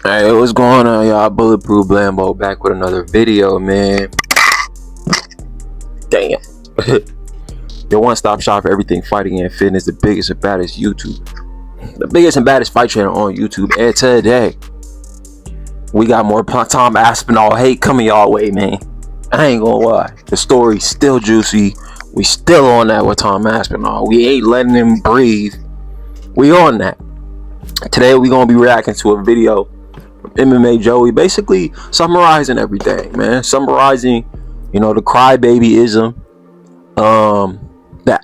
Hey, what's going on, y'all? Bulletproof Blambo back with another video, man. Damn. Your one-stop shop for everything fighting and fitness, the biggest and baddest the biggest and baddest fight channel on YouTube. And today, we got more Tom Aspinall hate coming y'all way, man. I ain't gonna lie. The story's still juicy. We still on that with Tom Aspinall. We ain't letting him breathe. We on that. Today, we gonna be reacting to a video MMA Joey, basically summarizing everything, man. Summarizing, the crybabyism, the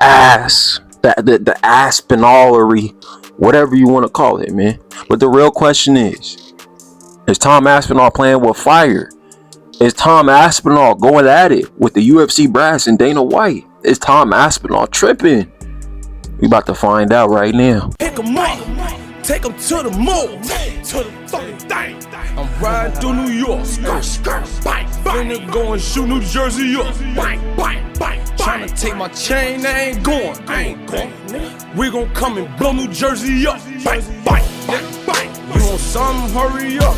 Aspinallery, whatever you want to call it, man. But the real question is Tom Aspinall playing with fire? Is Tom Aspinall going at it with the UFC brass and Dana White? Is Tom Aspinall tripping? We about to find out right now. Pick 'em up, take 'em to the moon, to the fucking thing. I'm riding through New York, skirt, bang, finna go and shoot New Jersey up, bang. Tryna take my chain, I ain't going. We gon' come and blow New Jersey up, bang. You want something? Hurry up.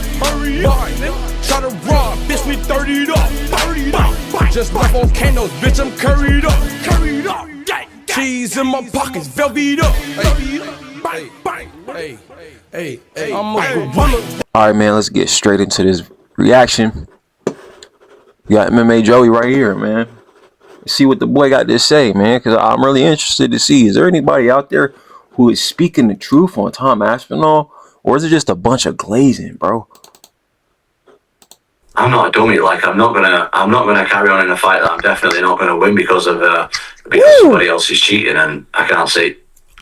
Try to rob, bitch, we 30'd up. Just left volcanoes, bitch, I'm curried up. Cheese in my pockets, velvet up. Hey, I'm a gorilla. Alright, man, let's get straight into this reaction. We got MMA Joey right here, man. Let's see what the boy got to say, man, because I'm really interested to see, is there anybody out there who is speaking the truth on Tom Aspinall, or is it just a bunch of glazing, bro? I'm not a dummy. Like, I'm not gonna carry on in a fight that I'm definitely not gonna win because somebody else is cheating, and I can't see.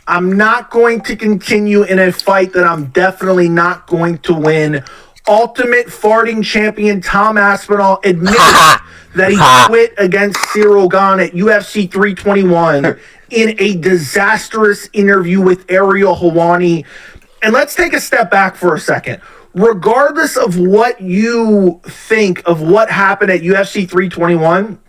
I'm not going to continue in a fight that I'm definitely not going to win. Ultimate farting champion Tom Aspinall admitted that he quit against Cyril Gane at UFC 321 in a disastrous interview with Ariel Helwani. And let's take a step back for a second. Regardless of what you think of what happened at UFC 321,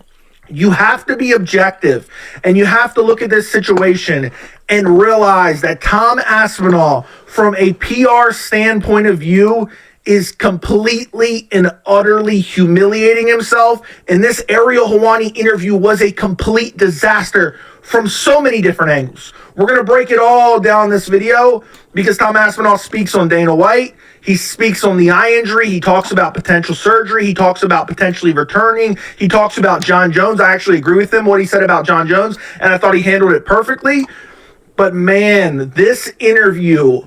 you have to be objective, and you have to look at this situation and realize that Tom Aspinall, from a PR standpoint of view, is completely and utterly humiliating himself. And this Ariel Helwani interview was a complete disaster from so many different angles. We're going to break it all down in this video because Tom Aspinall speaks on Dana White. He speaks on the eye injury. He talks about potential surgery. He talks about potentially returning. He talks about John Jones. I actually agree with him, what he said about John Jones, and I thought he handled it perfectly. But man, this interview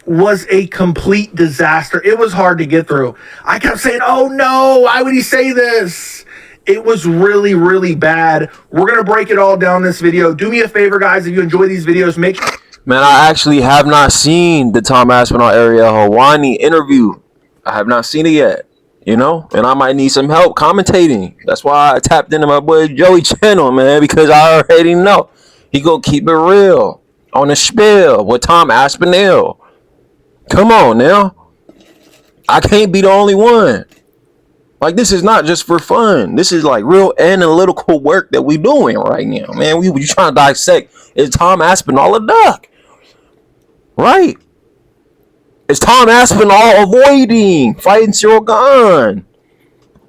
was a complete disaster. It was hard to get through. I kept saying, oh no, why would he say this? It was really, really bad. We're going to break it all down in this video. Do me a favor, guys, if you enjoy these videos, make sure... Man, I actually have not seen the Tom Aspinall Ariel Helwani interview. I have not seen it yet, and I might need some help commentating. That's why I tapped into my boy Joey channel, man, because I already know he gonna keep it real on the spiel with Tom Aspinall. Come on now. I can't be the only one. Like, this is not just for fun. This is like real analytical work that we doing right now, man. We trying to dissect, is Tom Aspinall a duck? Right? Is Tom Aspinall avoiding fighting Cyril Gane?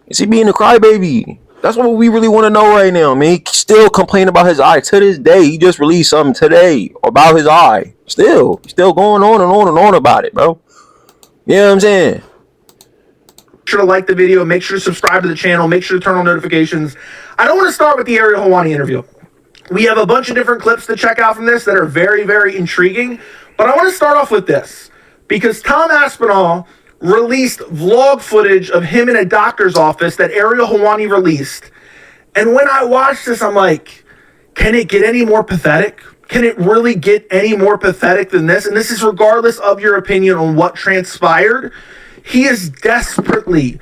Is he being a crybaby? That's what we really want to know right now, man. He still complaining about his eye to this day. He just released something today about his eye. Still going on and on and on about it, bro. You know what I'm saying? Make sure to like the video. Make sure to subscribe to the channel. Make sure to turn on notifications. I don't want to start with the Ariel Helwani interview. We have a bunch of different clips to check out from this that are very, very intriguing. But I want to start off with this, because Tom Aspinall released vlog footage of him in a doctor's office that Ariel Helwani released. And when I watched this, I'm like, can it get any more pathetic? Can it really get any more pathetic than this? And this is regardless of your opinion on what transpired. He is desperately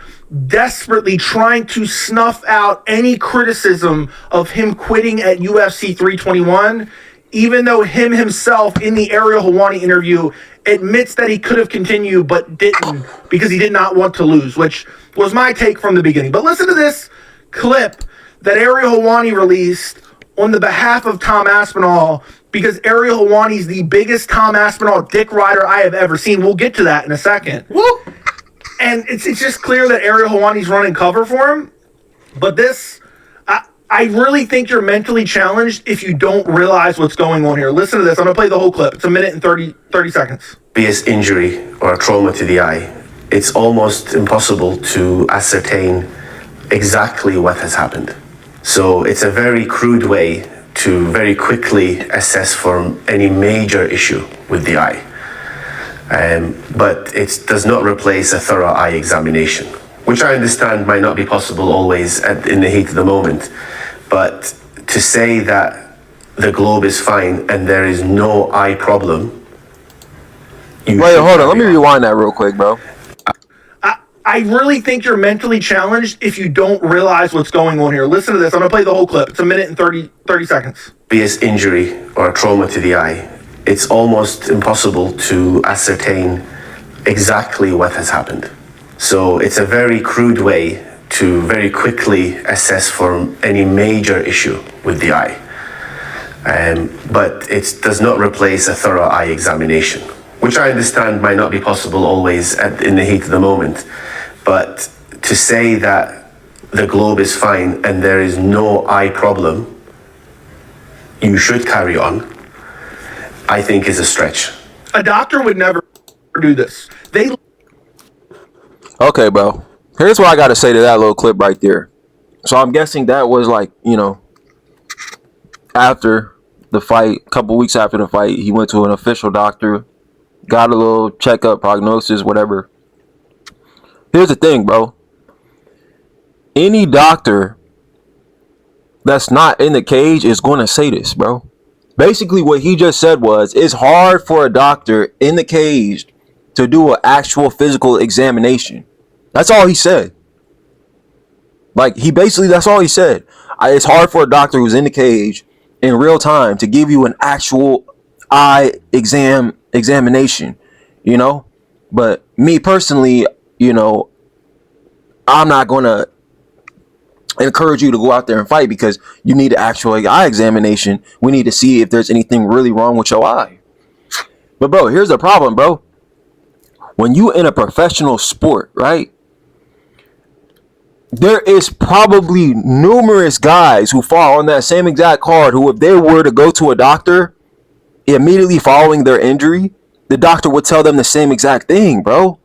trying to snuff out any criticism of him quitting at UFC 321, even though himself in the Ariel Helwani interview admits that he could have continued but didn't because he did not want to lose, which was my take from the beginning. But listen to this clip that Ariel Helwani released on the behalf of Tom Aspinall, because Ariel Helwani is the biggest Tom Aspinall dick rider I have ever seen. We'll get to that in a second. Woo! And it's just clear that Ariel Helwani's running cover for him. But this, I really think you're mentally challenged if you don't realize what's going on here. Listen to this. I'm going to play the whole clip. It's a minute and 30 seconds. Obvious injury or a trauma to the eye, it's almost impossible to ascertain exactly what has happened. So it's a very crude way to very quickly assess for any major issue with the eye. But it does not replace a thorough eye examination, which I understand might not be possible always in the heat of the moment. But to say that the globe is fine and there is no eye problem. Wait, hold on. Let me rewind that real quick, bro. I really think you're mentally challenged if you don't realize what's going on here. Listen to this. I'm going to play the whole clip. It's a minute and 30 seconds. Obvious injury or a trauma to the eye, it's almost impossible to ascertain exactly what has happened. So it's a very crude way to very quickly assess for any major issue with the eye. But it does not replace a thorough eye examination, which I understand might not be possible always in the heat of the moment. But to say that the globe is fine and there is no eye problem, you should carry on, I think is a stretch. A doctor would never do this. Okay, bro. Here's what I got to say to that little clip right there. So I'm guessing that was like, after the fight, a couple weeks after the fight, he went to an official doctor, got a little checkup, prognosis, whatever. Here's the thing, bro. Any doctor that's not in the cage is going to say this, bro. Basically, what he just said was, it's hard for a doctor in the cage to do an actual physical examination. That's all he said. Like, that's all he said. It's hard for a doctor who's in the cage in real time to give you an actual eye examination, But me personally, I'm not going to encourage you to go out there and fight because you need an actual eye examination. We need to see if there's anything really wrong with your eye. But, bro, here's the problem, bro. When you in a professional sport, right? There is probably numerous guys who fall on that same exact card who, if they were to go to a doctor immediately following their injury, the doctor would tell them the same exact thing, bro.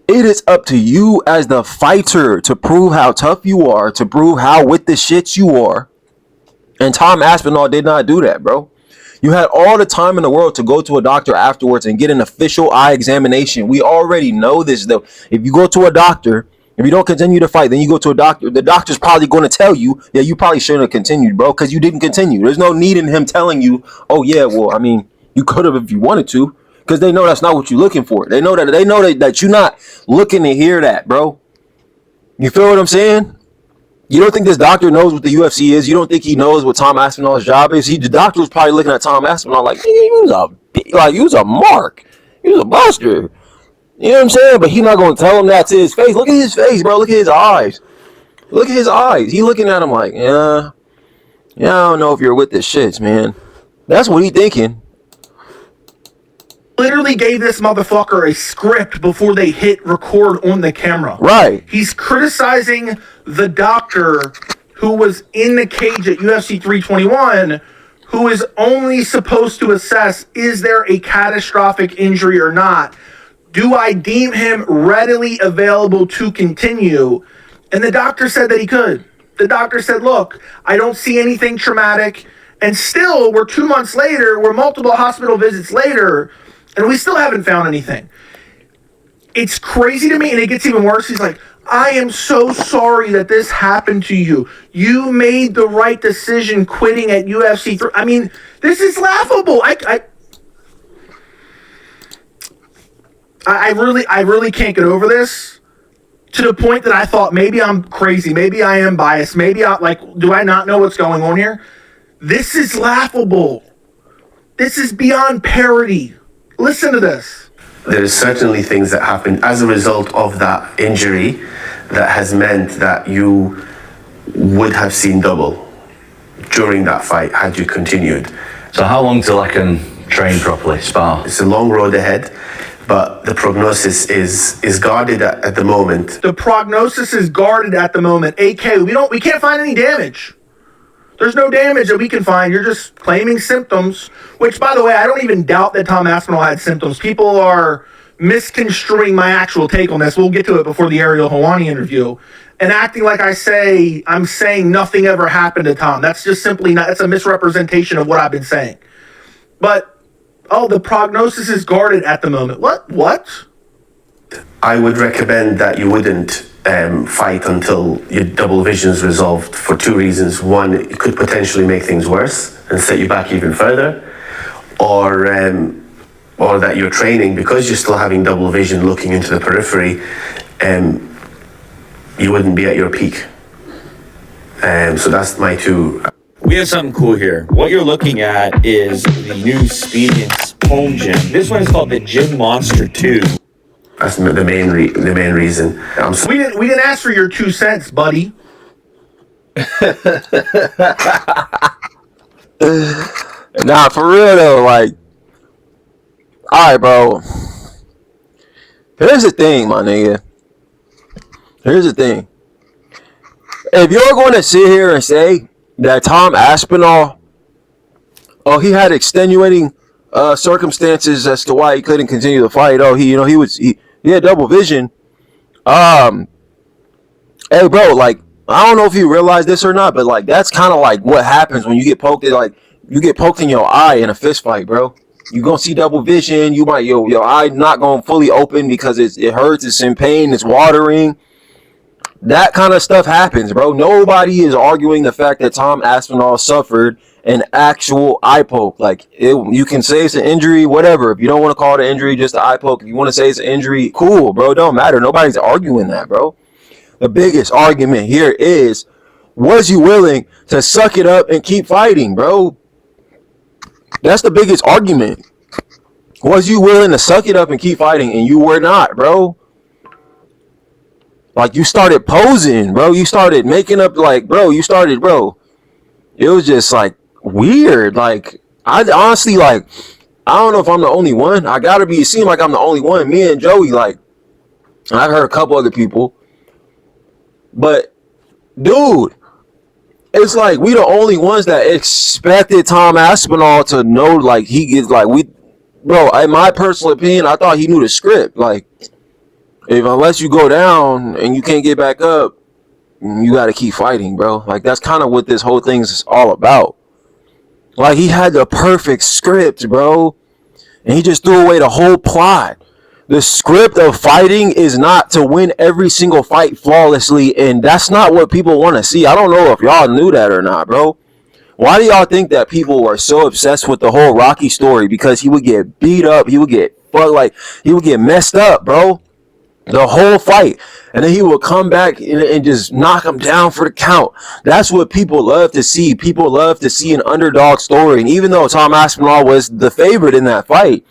It is up to you as the fighter to prove how tough you are, to prove how with the shits you are. And Tom Aspinall did not do that, bro. You had all the time in the world to go to a doctor afterwards and get an official eye examination. We already know this, though. If you go to a doctor, if you don't continue to fight, then you go to a doctor. The doctor's probably going to tell you, yeah, you probably shouldn't have continued, bro, because you didn't continue. There's no need in him telling you, oh, yeah, well, I mean, you could have if you wanted to, because they know that's not what you're looking for. They know that you're not looking to hear that, bro. You feel what I'm saying? You don't think this doctor knows what the UFC is? You don't think he knows what Tom Aspinall's job is? The doctor was probably looking at Tom Aspinall like, he was a mark. He was a buster. You know what I'm saying? But he's not going to tell him that to his face. Look at his face, bro. Look at his eyes. Look at his eyes. He looking at him like, yeah, I don't know if you're with the shits, man. That's what he thinking. Literally gave this motherfucker a script before they hit record on the camera. Right. He's criticizing the doctor who was in the cage at UFC 321, who is only supposed to assess, is there a catastrophic injury or not? Do I deem him readily available to continue? And the doctor said that he could. The doctor said, look, I don't see anything traumatic. And still, we're 2 months later, we're multiple hospital visits later, and we still haven't found anything. It's crazy to me, and it gets even worse. He's like, I am so sorry that this happened to you. You made the right decision quitting at UFC 3. I mean, this is laughable. I really can't get over this, to the point that I thought maybe I'm crazy. Maybe I am biased. Maybe do I not know what's going on here? This is laughable. This is beyond parody. Listen to this. There's certainly things that happen as a result of that injury that has meant that you would have seen double during that fight had you continued. So how long till I can train properly, spar? It's a long road ahead, but the prognosis is guarded at the moment. The prognosis is guarded at the moment. AK, we can't find any damage. There's no damage that we can find. You're just claiming symptoms, which, by the way, I don't even doubt that Tom Aspinall had symptoms. People are misconstruing my actual take on this. We'll get to it before the Ariel Helwani interview, and acting like I'm saying nothing ever happened to Tom. That's just simply not, that's a misrepresentation of what I've been saying. But, the prognosis is guarded at the moment. What? I would recommend that you wouldn't fight until your double vision's resolved for two reasons. One, it could potentially make things worse and set you back even further, or that you're training because you're still having double vision looking into the periphery, you wouldn't be at your peak. So that's my two. We have something cool here. What you're looking at is the new Speediance home gym. This one is called the Gym Monster 2. That's the main reason. We didn't ask for your 2 cents, buddy. Nah, for real though, like, alright, bro. Here's the thing, my nigga. Here's the thing. If you're going to sit here and say that Tom Aspinall, he had extenuating circumstances as to why he couldn't continue the fight. He had double vision. Hey, bro, like, I don't know if you realize this or not, but like that's kind of like what happens when you get poked. Like you get poked in your eye in a fist fight, bro. You gonna see double vision. You might your eye not gonna fully open because it hurts. It's in pain. It's watering. That kind of stuff happens, bro. Nobody is arguing the fact that Tom Aspinall suffered an actual eye poke. Like, you can say it's an injury, whatever. If you don't want to call it an injury, just an eye poke. If you want to say it's an injury, cool, bro. It don't matter. Nobody's arguing that, bro. The biggest argument here is, was you willing to suck it up and keep fighting, bro? That's the biggest argument. Was you willing to suck it up and keep fighting? And you were not, bro. Like, you started posing, bro. You started making up, like, bro. It was just, like, weird. Like, I honestly, like, I don't know if I'm the only one. It seemed like I'm the only one. Me and Joey, like, I've heard a couple other people. But, dude, it's like we the only ones that expected Tom Aspinall to know, like, he gets, like, bro, in my personal opinion, I thought he knew the script. Like, unless you go down and you can't get back up, you got to keep fighting, bro. Like, that's kind of what this whole thing is all about. Like, he had the perfect script, bro, and he just threw away the whole plot. The script of fighting is not to win every single fight flawlessly, and that's not what people want to see. I don't know if y'all knew that or not, bro. Why do y'all think that people were so obsessed with the whole Rocky story? Because he would get beat up, he would get messed up, bro. The whole fight, and then he would come back and just knock him down for the count. That's what people love to see. People love to see an underdog story. And even though Tom Aspinall was the favorite in that fight,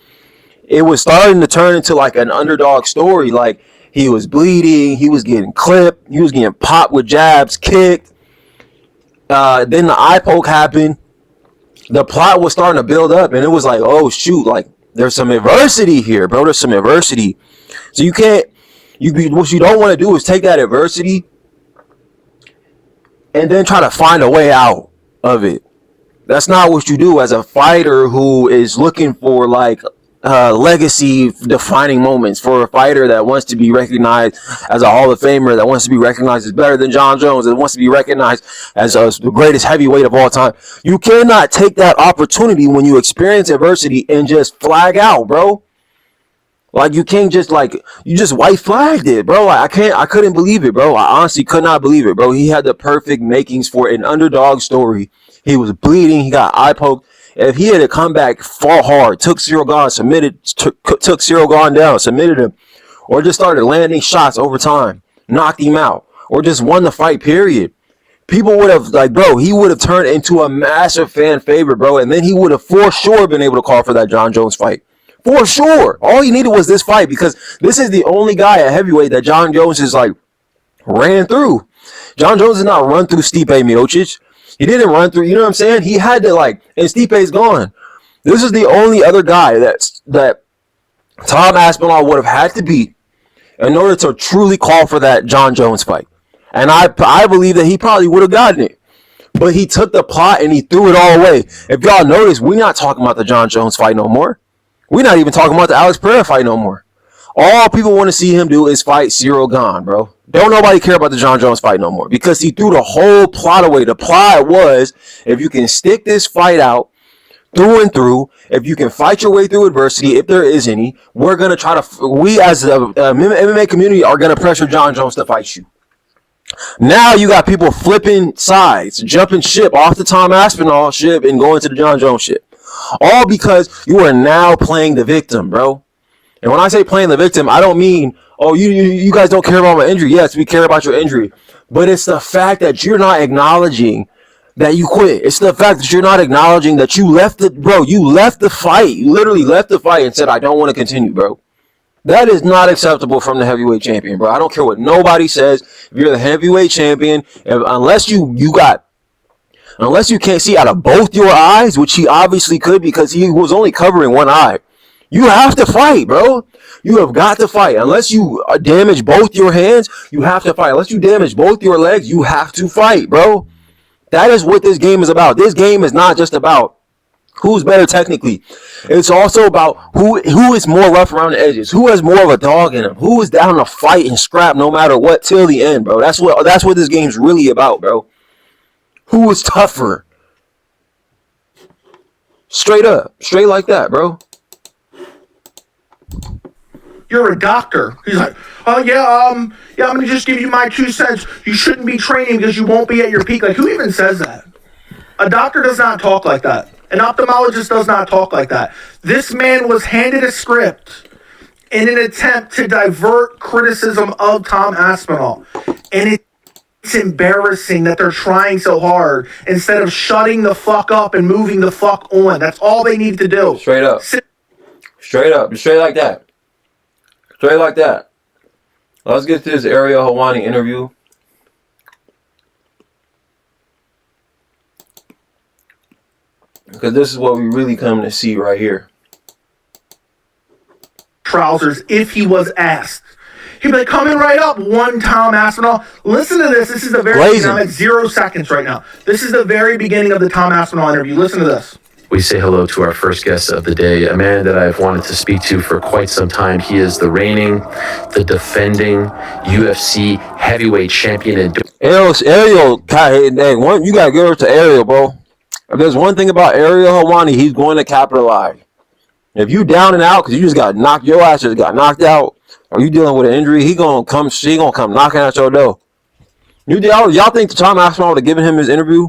it was starting to turn into like an underdog story. Like, he was bleeding, he was getting clipped, he was getting popped with jabs, kicked. Then the eye poke happened. The plot was starting to build up, and it was like, oh shoot, like, there's some adversity here, bro. There's some adversity. So what you don't want to do is take that adversity and then try to find a way out of it. That's not what you do as a fighter who is looking for, like, legacy defining moments, for a fighter that wants to be recognized as a Hall of Famer, that wants to be recognized as better than John Jones, that wants to be recognized as the greatest heavyweight of all time. You cannot take that opportunity when you experience adversity and just flag out, bro. Like, you can't just, like, you just white flagged it, bro. I couldn't believe it, bro. I honestly could not believe it, bro. He had the perfect makings for an underdog story. He was bleeding. He got eye poked. If he had to come back, fought hard, took Cyril Gahn, took Cyril Gahn down, submitted him, or just started landing shots over time, knocked him out, or just won the fight, period, people would have, like, bro, he would have turned into a massive fan favorite, bro. And then he would have for sure been able to call for that John Jones fight. For sure. All he needed was this fight, because this is the only guy at heavyweight that John Jones is, like, ran through. John Jones did not run through Stipe Miocic. He didn't run through, you know what I'm saying? He had to, like, and Stipe's gone. This is the only other guy that Tom Aspinall would have had to beat in order to truly call for that John Jones fight. And I believe that he probably would have gotten it. But he took the plot and he threw it all away. If y'all notice, we're not talking about the John Jones fight no more. We're not even talking about the Alex Pereira fight no more. All people want to see him do is fight Cyril Gane, bro. Don't nobody care about the John Jones fight no more because he threw the whole plot away. The plot was, if you can stick this fight out through and through, if you can fight your way through adversity, if there is any, we're going to try to, we as the MMA community are going to pressure John Jones to fight you. Now you got people flipping sides, jumping ship off the Tom Aspinall ship and going to the John Jones ship. All because you are now playing the victim, bro. And when I say playing the victim, I don't mean, oh, you guys don't care about my injury. Yes, we care about your injury. But it's the fact that you're not acknowledging that you quit. It's the fact that you're not acknowledging that you left you left the fight. You literally left the fight and said, I don't want to continue, bro. That is not acceptable from the heavyweight champion, bro. I don't care what nobody says. If you're the heavyweight champion, unless you can't see out of both your eyes, which he obviously could because he was only covering one eye, you have to fight, bro. You have got to fight. Unless you damage both your hands, you have to fight. Unless you damage both your legs, you have to fight, bro. That is what this game is about. This game is not just about who's better technically. It's also about who is more rough around the edges, who has more of a dog in him, who is down to fight and scrap no matter what till the end, bro. That's what this game's really about, bro. Who is tougher? Straight up, straight like that, bro. You're a doctor. He's like, oh yeah, I'm gonna just give you my 2 cents. You shouldn't be training because you won't be at your peak. Like, who even says that? A doctor does not talk like that. An ophthalmologist does not talk like that. This man was handed a script in an attempt to divert criticism of Tom Aspinall. And it's embarrassing that they're trying so hard instead of shutting the fuck up and moving the fuck on. That's all they need to do. Straight up. Straight up. Straight like that. Straight like that. Let's get to this Ariel Helwani interview. Because this is what we really come to see right here. Trousers, if he was asked. He'd be like, coming right up, one Tom Aspinall. Listen to this. This is the very beginning. I'm at 0 seconds right now. This is the very beginning of the Tom Aspinall interview. Listen to this. We say hello to our first guest of the day, a man that I've wanted to speak to for quite some time. He is the reigning, the defending UFC heavyweight champion. Ariel, you got to give it to Ariel, bro. If there's one thing about Ariel Helwani, he's going to capitalize. If you down and out because you just got knocked, your ass just got knocked out, or you dealing with an injury, he gonna come knocking at your door. Y'all think Tom Aspinall would have given him his interview?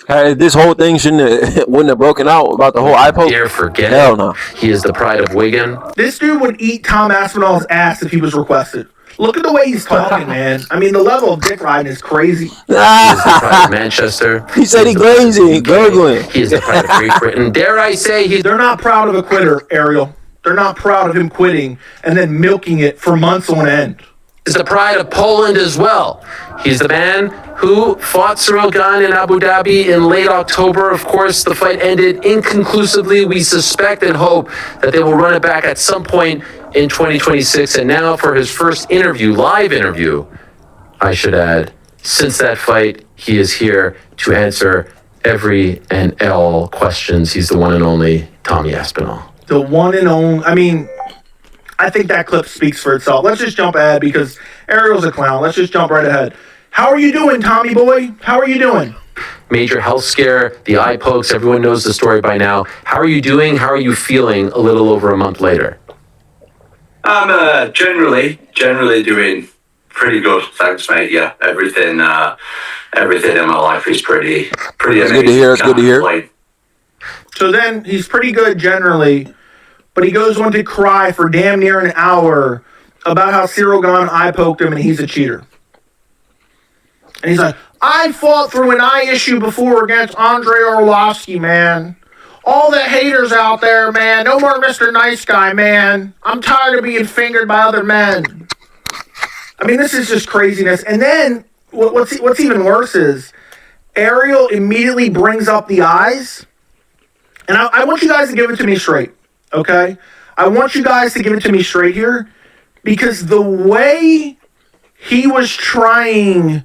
This whole thing wouldn't have broken out about the whole eye poke? Hell no. He is the pride of Wigan. This dude would eat Tom Aspinall's ass if he was requested. Look at the way he's talking, man. I mean, the level of dick riding is crazy. He is the pride of Manchester. He said he crazy, gurgling. He is the pride of Great Britain. Dare I say they're not proud of a quitter, Ariel. They're not proud of him quitting and then milking it for months on end. Is the pride of Poland as well. He's the man who fought Cyril Gane in Abu Dhabi in late October. Of course, the fight ended inconclusively. We suspect and hope that they will run it back at some point in 2026. And now for his first live interview, I should add, since that fight, he is here to answer every and all questions. He's the one and only Tommy Aspinall. The one and only, I think that clip speaks for itself. Let's just jump ahead because Ariel's a clown. Let's just jump right ahead. How are you doing, Tommy boy? How are you doing? Major health scare, the eye pokes, everyone knows the story by now. How are you doing? How are you feeling a little over a month later? I'm generally doing pretty good, thanks, mate. Yeah, everything in my life is pretty amazing. Good to hear. It's good to hear. So then he's pretty good generally, but he goes on to cry for damn near an hour about how Cyril Gane eye poked him and he's a cheater. And he's like, I fought through an eye issue before against Andrei Arlovsky, man. All the haters out there, man. No more Mr. Nice Guy, man. I'm tired of being fingered by other men. This is just craziness. And then what's even worse is Ariel immediately brings up the eyes. And I want you guys to give it to me straight, okay? I want you guys to give it to me straight here, because the way he was trying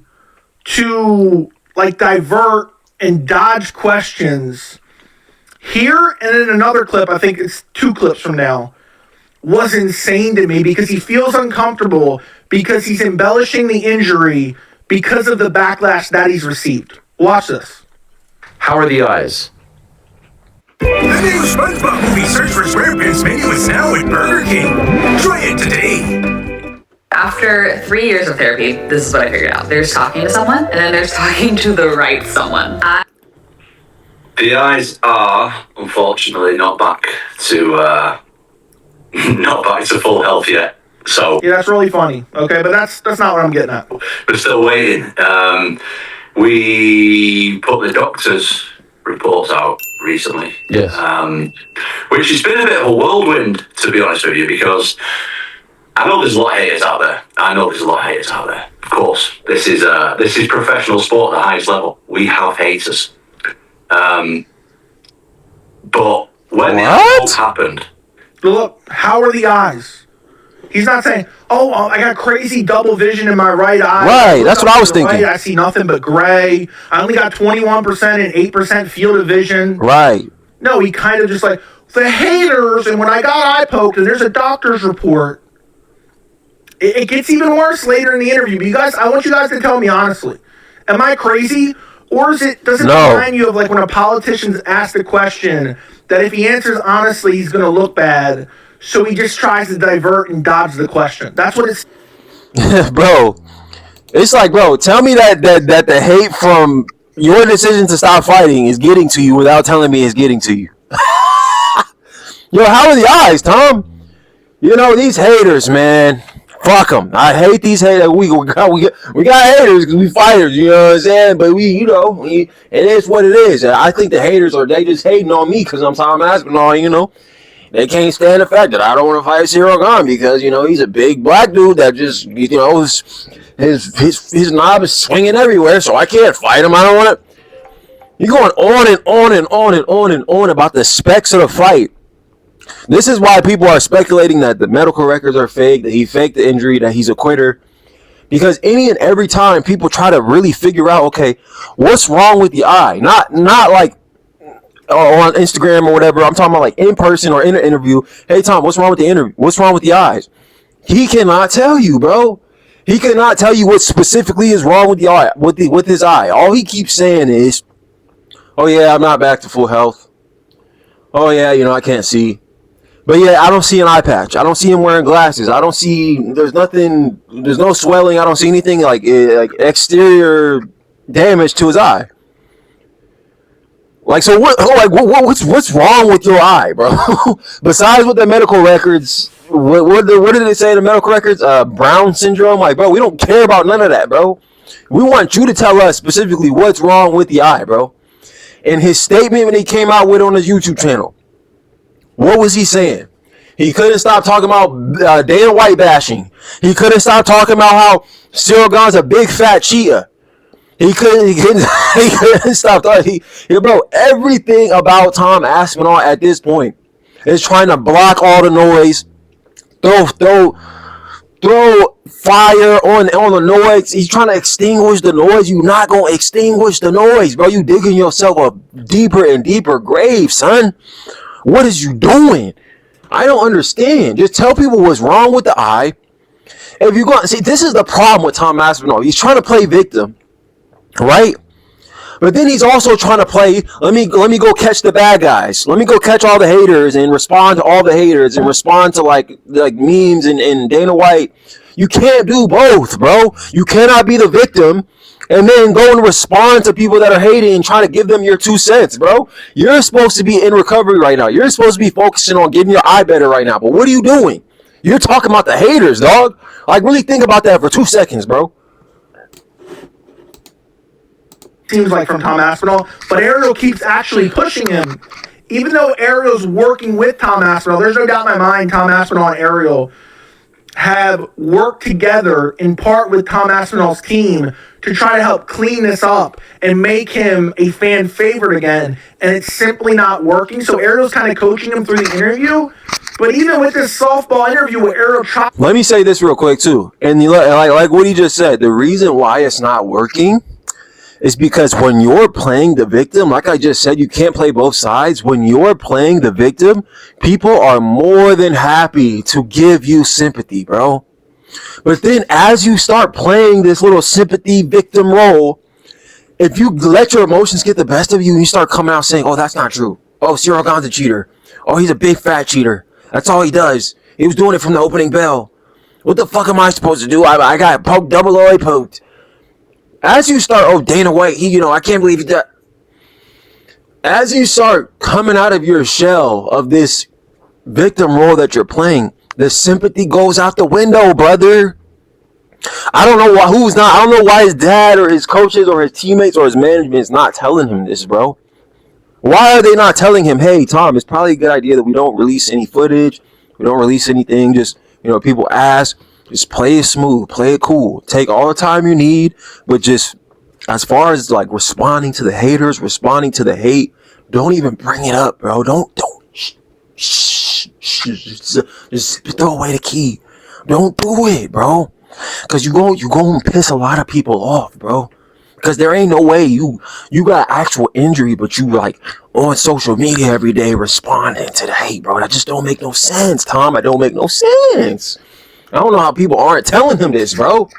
to like divert and dodge questions here and in another clip, I think it's 2 clips from now, was insane to me because he feels uncomfortable because he's embellishing the injury because of the backlash that he's received. Watch this. How are the eyes? The new SpongeBob movie Search for SquarePants menu is now at Burger King. Try it today. After 3 years of therapy, this is what I figured out. There's talking to someone, and then there's talking to the right someone. The eyes are, unfortunately, not back to full health yet. So Yeah, that's really funny. Okay, but that's not what I'm getting at. we're still waiting. We put the doctor's reports out recently. Yes. Which has been a bit of a whirlwind, to be honest with you, because I know there's a lot of haters out there. Of course, this is professional sport at the highest level. We have haters. But when the assault happened, Look, how are the eyes? He's not saying, oh, I got crazy double vision in my right eye. Right, that's what I was thinking. I see nothing but gray. I only got 21% and 8% field of vision. Right. No, he kind of just like, the haters, and when I got eye poked, and there's a doctor's report. It gets even worse later in the interview. But you guys, I want you guys to tell me honestly, am I crazy? Or does it remind you of like when a politician's asked a question that if he answers honestly, he's going to look bad, so he just tries to divert and dodge the question. That's what it's... Bro, it's like, bro, tell me that the hate from your decision to stop fighting is getting to you without telling me it's getting to you. Yo, how are the eyes, Tom? You know, these haters, man. Fuck them. I hate these haters. We got haters because we fighters, you know what I'm saying? But it is what it is. I think the haters they just hating on me because I'm Tom Aspinall, you know. They can't stand the fact that I don't want to fight Cyril Gahn because, you know, he's a big black dude that just, you know, his knob is swinging everywhere, so I can't fight him. I don't want to. You're going on and on and on and on and on about the specs of the fight. This is why people are speculating that the medical records are fake, that he faked the injury, that he's a quitter. Because any and every time people try to really figure out, okay, what's wrong with the eye? Not like on Instagram or whatever. I'm talking about like in person or in an interview. Hey, Tom, what's wrong with the interview? What's wrong with the eyes? He cannot tell you, bro. He cannot tell you what specifically is wrong with the eye, with his eye. All he keeps saying is, oh, yeah, I'm not back to full health. Oh, yeah, you know, I can't see. But yeah, I don't see an eye patch. I don't see him wearing glasses. I don't see, there's no swelling. I don't see anything like exterior damage to his eye. Like, so what's wrong with your eye, bro? Besides what the medical records, what did they say in the medical records? Brown syndrome? Like, bro, we don't care about none of that, bro. We want you to tell us specifically what's wrong with the eye, bro. And his statement when he came out with on his YouTube channel, what was he saying? He couldn't stop talking about Dana White bashing. He couldn't stop talking about how Cyril Gahn's a big fat cheetah. He couldn't stop talking. Bro, everything about Tom Aspinall at this point is trying to block all the noise, throw fire on the noise. He's trying to extinguish the noise. You're not gonna extinguish the noise, bro. You digging yourself a deeper and deeper grave, son. What is you doing? I don't understand. Just tell people what's wrong with the eye. If you go see, this is the problem with Tom Aspinall. He's trying to play victim, right? But then he's also trying to play, let me go catch the bad guys. Let me go catch all the haters and respond to all the haters and respond to like memes and Dana White. You can't do both, bro. You cannot be the victim and then go and respond to people that are hating and try to give them your 2 cents, bro. You're supposed to be in recovery right now. You're supposed to be focusing on getting your eye better right now. But what are you doing? You're talking about the haters, dog. Like, really think about that for 2 seconds, bro. Seems like from Tom Aspinall, but Ariel keeps actually pushing him. Even though Ariel's working with Tom Aspinall, there's no doubt in my mind Tom Aspinall and Ariel have worked together in part with Tom Aspinall's team to try to help clean this up and make him a fan favorite again, and it's simply not working. So Ariel's kind of coaching him through the interview, But even with this softball interview with Ariel, let me say this real quick too. And you like what he just said. The reason why it's not working is because when you're playing the victim, like I just said, you can't play both sides. When you're playing the victim, people are more than happy to give you sympathy, bro. But then as you start playing this little sympathy victim role, if you let your emotions get the best of you and you start coming out saying, oh, that's not true. Oh, Cyril Gahn's a cheater. Oh, he's a big fat cheater. That's all he does. He was doing it from the opening bell. What the fuck am I supposed to do? I got poked, double O poked. As you start, oh, Dana White, I can't believe that. As you start coming out of your shell of this victim role that you're playing, the sympathy goes out the window, brother. I don't know I don't know why his dad or his coaches or his teammates or his management is not telling him this, bro. Why are they not telling him, hey, Tom, it's probably a good idea that we don't release any footage. We don't release anything. Just, people ask. Just play it smooth, play it cool. Take all the time you need, but just as far as like responding to the haters, responding to the hate, don't even bring it up, bro. Don't just throw away the key. Don't do it, bro. Cause you go and piss a lot of people off, bro. Cause there ain't no way you got actual injury, but you like on social media every day responding to the hate, bro. That just don't make no sense, Tom. It don't make no sense. I don't know how people aren't telling him this, bro.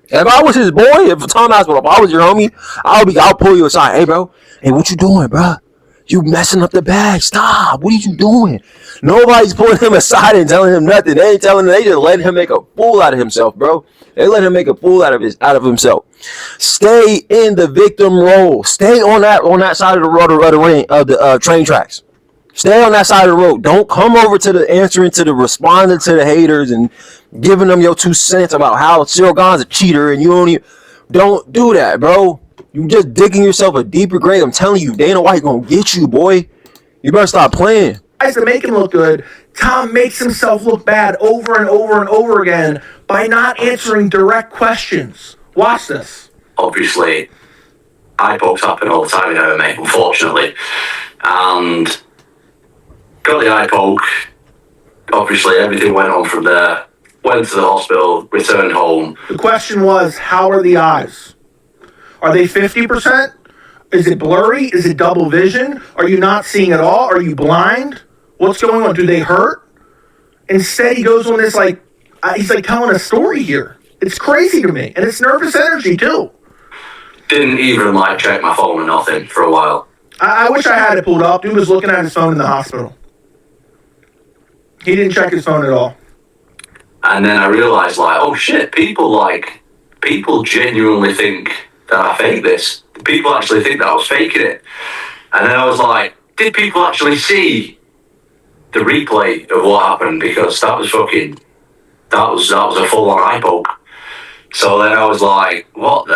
If I was his boy, if Tom Aspinall, if I was your homie, I'll pull you aside. Hey, bro. Hey, what you doing, bro? You messing up the bag. Stop. What are you doing? Nobody's pulling him aside and telling him nothing. They ain't telling him. They just letting him make a fool out of himself, bro. They let him make a fool out of himself. Stay in the victim role. Stay on that side of the road of the train tracks. Stay on that side of the road. Don't come over to the answering to the responding to the haters and giving them your 2 cents about how Cyril Gahn's a cheater and don't do that, bro. You just digging yourself a deeper grave. I'm telling you, Dana White gonna get you, boy. You better stop playing. To make him look good, Tom makes himself look bad over and over and over again by not answering direct questions. Watch this. Obviously, eye pokes happen all the time in MMA, unfortunately. And got the eye poke. Obviously, everything went on from there. Went to the hospital, returned home. The question was, how are the eyes? Are they 50%? Is it blurry? Is it double vision? Are you not seeing at all? Are you blind? What's going on? Do they hurt? Instead, he goes on this he's telling a story here. It's crazy to me. And it's nervous energy, too. Didn't even check my phone or nothing for a while. I wish I had it pulled up. Dude was looking at his phone in the hospital. He didn't check his phone at all. And then I realized, oh shit, people genuinely think that I fake this. People actually think that I was faking it. And then I was like, did people actually see the replay of what happened? Because that was a full-on eye poke. So then I was like, what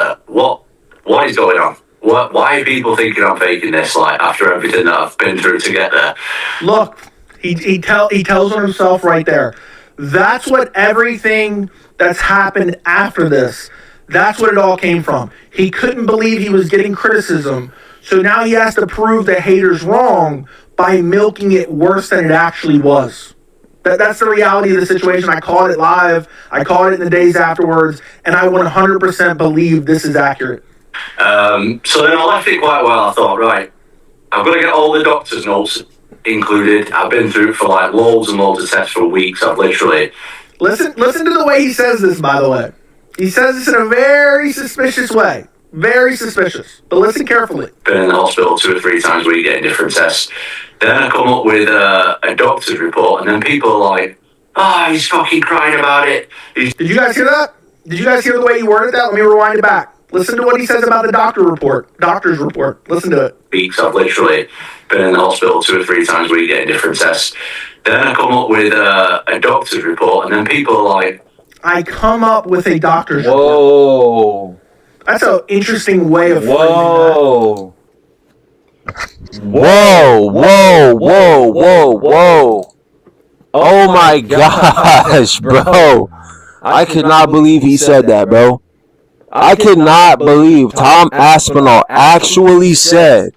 is going on? Why are people thinking I'm faking this, after everything that I've been through to get there? Look, he tells on himself right there. That's what everything that's happened after this, that's what it all came from. He couldn't believe he was getting criticism, so now he has to prove the haters wrong by milking it worse than it actually was. That's the reality of the situation. I called it live. I called it in the days afterwards, and I 100% believe this is accurate. So then I left it quite well. I thought, right, I've got to get all the doctor's notes included. I've been through it for loads and loads of tests for weeks. I've literally... Listen to the way he says this, by the way. He says this in a very suspicious way. Very suspicious. But listen carefully. Been in the hospital 2 or 3 times where you get different tests. Then I come up with a doctor's report, and then people are like, he's fucking crying about it. Did you guys hear that? Did you guys hear the way he worded that? Let me rewind it back. Listen to what he says about the doctor's report. Listen to it. Weeks, I've literally been in the hospital 2 or 3 times where you get different tests. Then I come up with a doctor's report, and then people are like, I come up with a doctor's report. Whoa. That's an interesting way of phrasing Whoa. Whoa. Oh my gosh, bro. I could not believe he said that, bro. I could not believe Tom Aspinall actually said,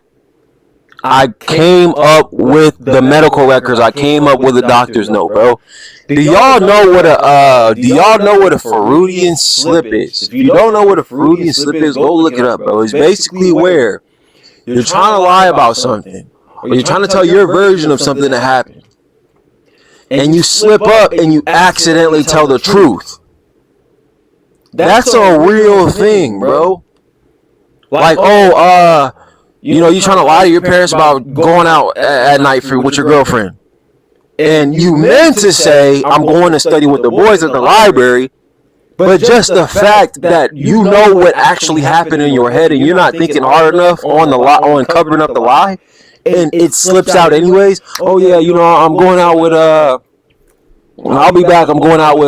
I came up with the medical records. I came up with a doctor's note, bro. Do y'all know what a Freudian slip is? If you don't know what a Freudian slip is, go look it up, bro. It's basically where you're trying to lie about something, or you're trying to tell your version of something that happened, and you slip up and you accidentally tell the truth. That's a real thing, bro. Like, you trying to lie to your parents about going out at night with your girlfriend. And you meant to say, I'm going to study with the boys at the library. But just the fact that you know what actually happened in your head and you're not thinking hard enough on covering up the lie, and it slips out anyways. Oh yeah, I'm going out with I'll be back. I'm going out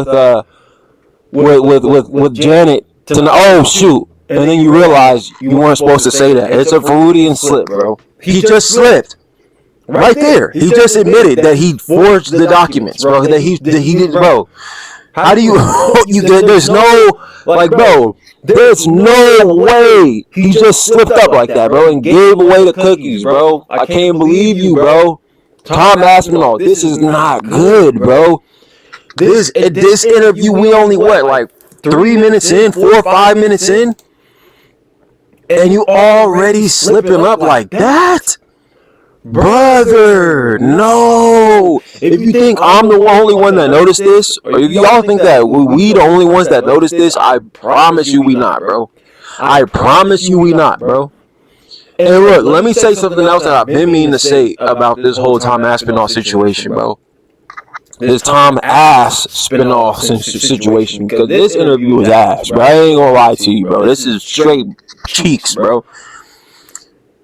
with Janet tonight. Oh shoot. And then you realize you weren't supposed to say that. It's a Freudian slip, bro. He just slipped. Right there. He just admitted that he forged the documents, bro. That he did, bro. How do you there's no, like, bro, there's no way he just slipped up like that, bro, and gave away the cookies, bro. I can't believe you, bro. Tom Aspinall, this is not good, bro. This interview, we only, like 3 minutes in, 4 or 5 minutes in? And you already slipping up like that? Brother, no. If you think I'm the only one that noticed this, or if y'all think that we the only ones that noticed this, I promise you we not, bro. I promise you we not, bro. And look, let me say something else that I've been meaning to say about this whole Tom Aspinall situation, bro. This Tom Aspinall situation, because this interview was ass, bro. I ain't gonna lie to you, bro. This is straight cheeks, bro.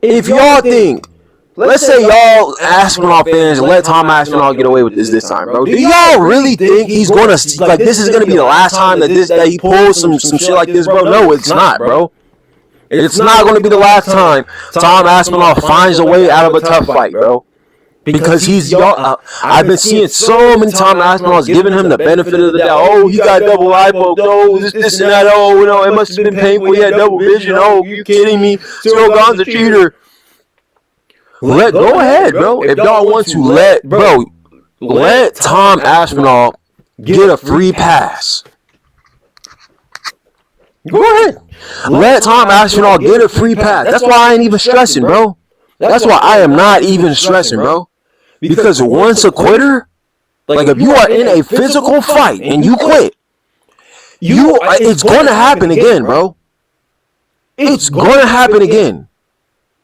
If y'all think, let's say y'all Aspinall fans let Tom Aspinall get away with this time, bro. Do y'all really think he's gonna, like, this is gonna be the last time that he pulls some shit like this, bro? No, it's not, bro. It's not gonna be the last time Tom Aspinall finds a way out of a tough fight, bro. Because I've been seeing so many Tom Aspinalls giving him the benefit of the doubt. Oh, he got double eye poke. Oh, this and that. Oh, it must have been painful. He had double vision. Oh, you kidding me? Cyril Gahn's a cheater. Go ahead, bro. If y'all want to let Tom Aspinall get a free pass. Go ahead. Let Tom Aspinall get a free pass. That's why I ain't even stressing, bro. That's why I am not even stressing, bro. Because once a quitter, like if you are in a physical fight and you quit, it's going to happen again, bro. It's going to happen again.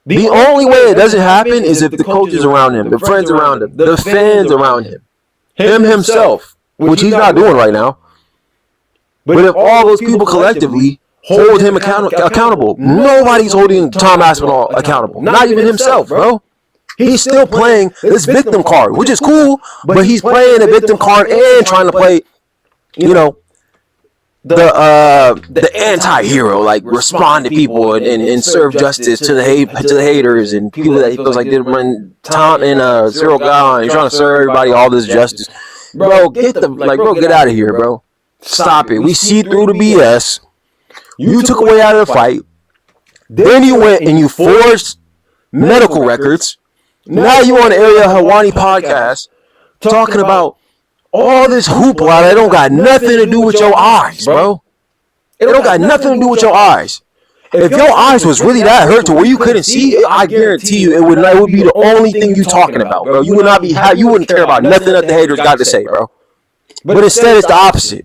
The only way it doesn't happen is if the coaches around him, the friends around him, the fans around him, him himself, which he's not doing right now. But if all those people collectively hold him accountable, nobody's holding Tom Aspinall accountable. Not even himself, bro. He's still playing this victim card, which is cool, but he's playing a victim card and trying to play, the anti-hero, like respond to people and serve justice to the haters and people that he feels like did when Tom and Cyril Gahn, he's trying to serve everybody all this justice. Bro, get out of here, bro. Stop it. We see through the BS. You took away out of the fight. Then you went and you forged medical records. Now you on the Ariel Helwani podcast talking about all this hoopla that don't got nothing to do with your eyes, bro. It don't got nothing to do with your eyes. If your eyes was really that hurt to where you couldn't see, I guarantee you it would be the only thing you talking about, bro. You wouldn't care about nothing that the haters got to say, bro. But instead it's the opposite.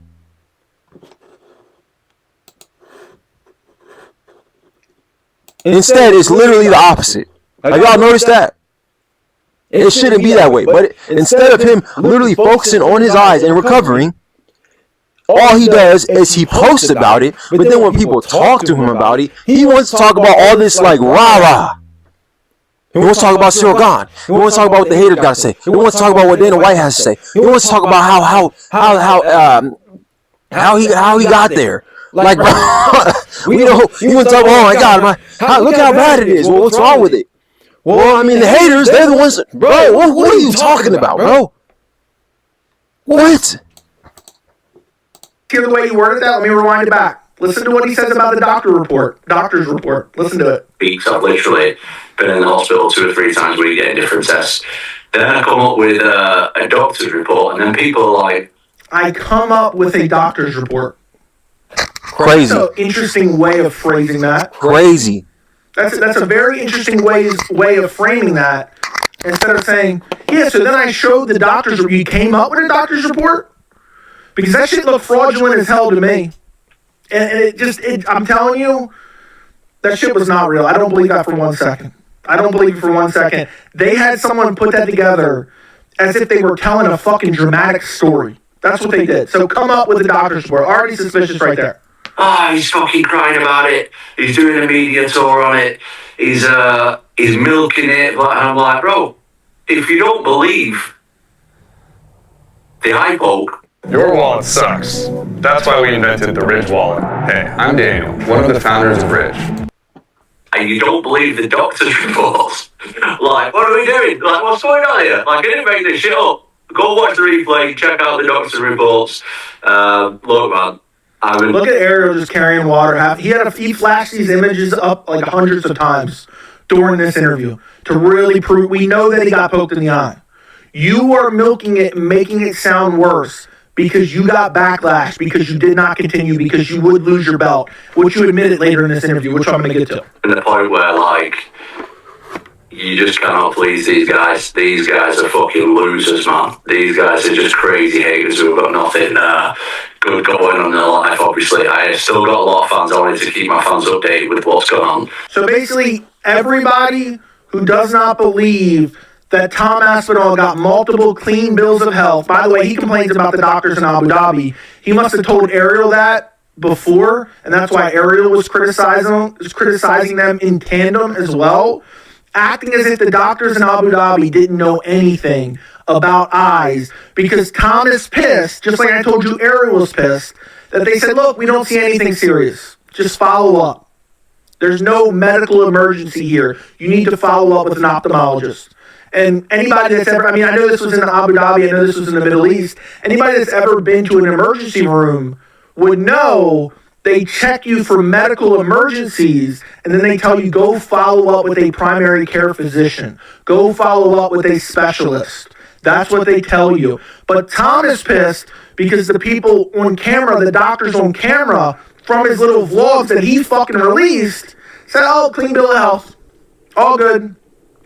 Instead, it's literally the opposite. Have y'all noticed that? It shouldn't be that way. But instead of him literally focusing on his eyes and recovering, all he does is he posts about it. But then when people talk to him about it, he wants to talk about all this like rah-rah. He wants to talk about Cyril Gahn. He wants to talk about what the haters got to say. He wants to talk about what Dana White has to say. He wants to talk about how he got there. Like, bro, you want to talk about, oh my God, look how bad it is. Well, what's wrong with it? Well, I mean, the haters, they're the ones, bro, what are you talking about, bro? What? Hear the way you worded that? Let me rewind it back. Listen to what he says about the doctor's report. Listen to it. Speaks of literally been in the hospital 2 or 3 times where you get different tests. Then I come up with a doctor's report, and then people are like, I come up with a doctor's report. Crazy. That's an interesting way of phrasing that. Crazy. That's a very interesting way of framing that. Instead of saying, yeah, so then I showed the doctor's report. You came up with a doctor's report? Because that shit looked fraudulent as hell to me. And I'm telling you, that shit was not real. I don't believe that for 1 second. I don't believe it for 1 second. They had someone put that together as if they were telling a fucking dramatic story. That's what they did. So come up with a doctor's report. Already suspicious right there. he's fucking crying about it. He's doing a media tour on it. He's milking it. And I'm like, bro, if you don't believe the eye poke, your wallet sucks. That's why we invented the Ridge wallet. Hey, I'm Daniel, one of the founders of Ridge. and you don't believe the doctor's reports, like, what are we doing? Like, what's going on here? Like, I didn't make this shit up. Go watch the replay, check out the doctor's reports. Look, man. Look at Ariel just carrying water. He flashed these images up like hundreds of times during this interview to really prove. We know that he got poked in the eye. You are milking it and making it sound worse because you got backlash, because you did not continue, because you would lose your belt, which you admitted later in this interview, which I'm going to get to. And the point where, like, you just cannot please these guys. These guys are fucking losers, man. These guys are just crazy haters who have got nothing good going on in their life, obviously. I still got a lot of fans. I wanted to keep my fans updated with what's going on. So basically, everybody who does not believe that Tom Aspinall got multiple clean bills of health. By the way, he complains about the doctors in Abu Dhabi. He must have told Ariel that before, and that's why Ariel was criticizing them in tandem as well, acting as if the doctors in Abu Dhabi didn't know anything about eyes, because Tom is pissed, just like I told you Ariel was pissed, that they said, look, we don't see anything serious. Just follow up. There's no medical emergency here. You need to follow up with an ophthalmologist. And anybody that's ever, I mean, I know this was in Abu Dhabi, I know this was in the Middle East, anybody that's ever been to an emergency room would know they check you for medical emergencies, and then they tell you, go follow up with a primary care physician. Go follow up with a specialist. That's what they tell you. But Tom is pissed because the people on camera, the doctors on camera, from his little vlogs that he fucking released, said, oh, clean bill of health. All good.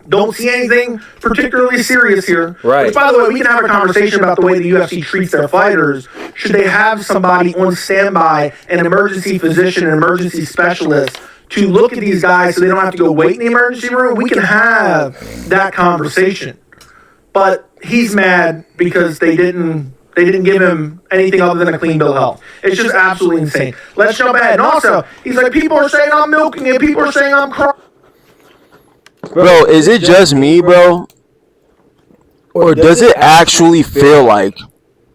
Don't see anything particularly serious here. Right. Which, by the way, we can have a conversation about the way the UFC treats their fighters. Should they have somebody on standby, an emergency physician, an emergency specialist, to look at these guys so they don't have to go wait in the emergency room? We can have that conversation. But he's mad because they didn't give him anything other than a clean bill of health. It's just absolutely insane. Let's jump ahead. And also, he's like, people are saying I'm milking it. People are saying I'm crying. Bro, is it just me, bro? Or does it actually feel like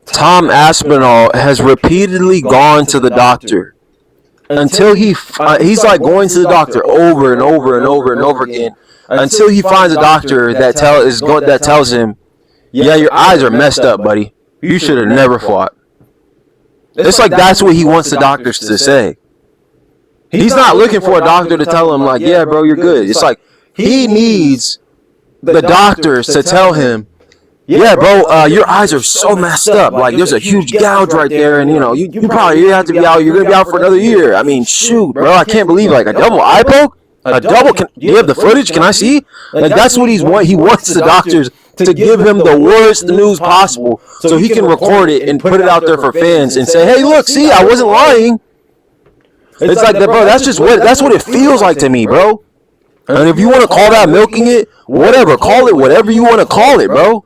Tom Aspinall has repeatedly gone to the doctor until he's like going to the doctor over and over and over and over again until he finds a doctor that tells him, yeah, your eyes are messed up, buddy. You should have never fought. It's like that's what he wants the doctors to say. He's not looking for a doctor to tell him, like, yeah, bro, you're good. It's like he needs the doctors to tell him, yeah, bro, your eyes are so messed up. Like, there's a huge gouge right there, and, you know, you probably have to be out. You're going to be out for another year. I mean, shoot, bro, I can't believe, like, a double eye poke? A double? Do you have the footage? Can I see? Like, that's what he wants the doctors to give him the worst news possible so he can record it and put it out there for fans and say, hey, look, see, I wasn't lying. It's like, bro, that's what it feels like to me, bro. And if you want to call that milking it, whatever, call it whatever you want to call it, bro.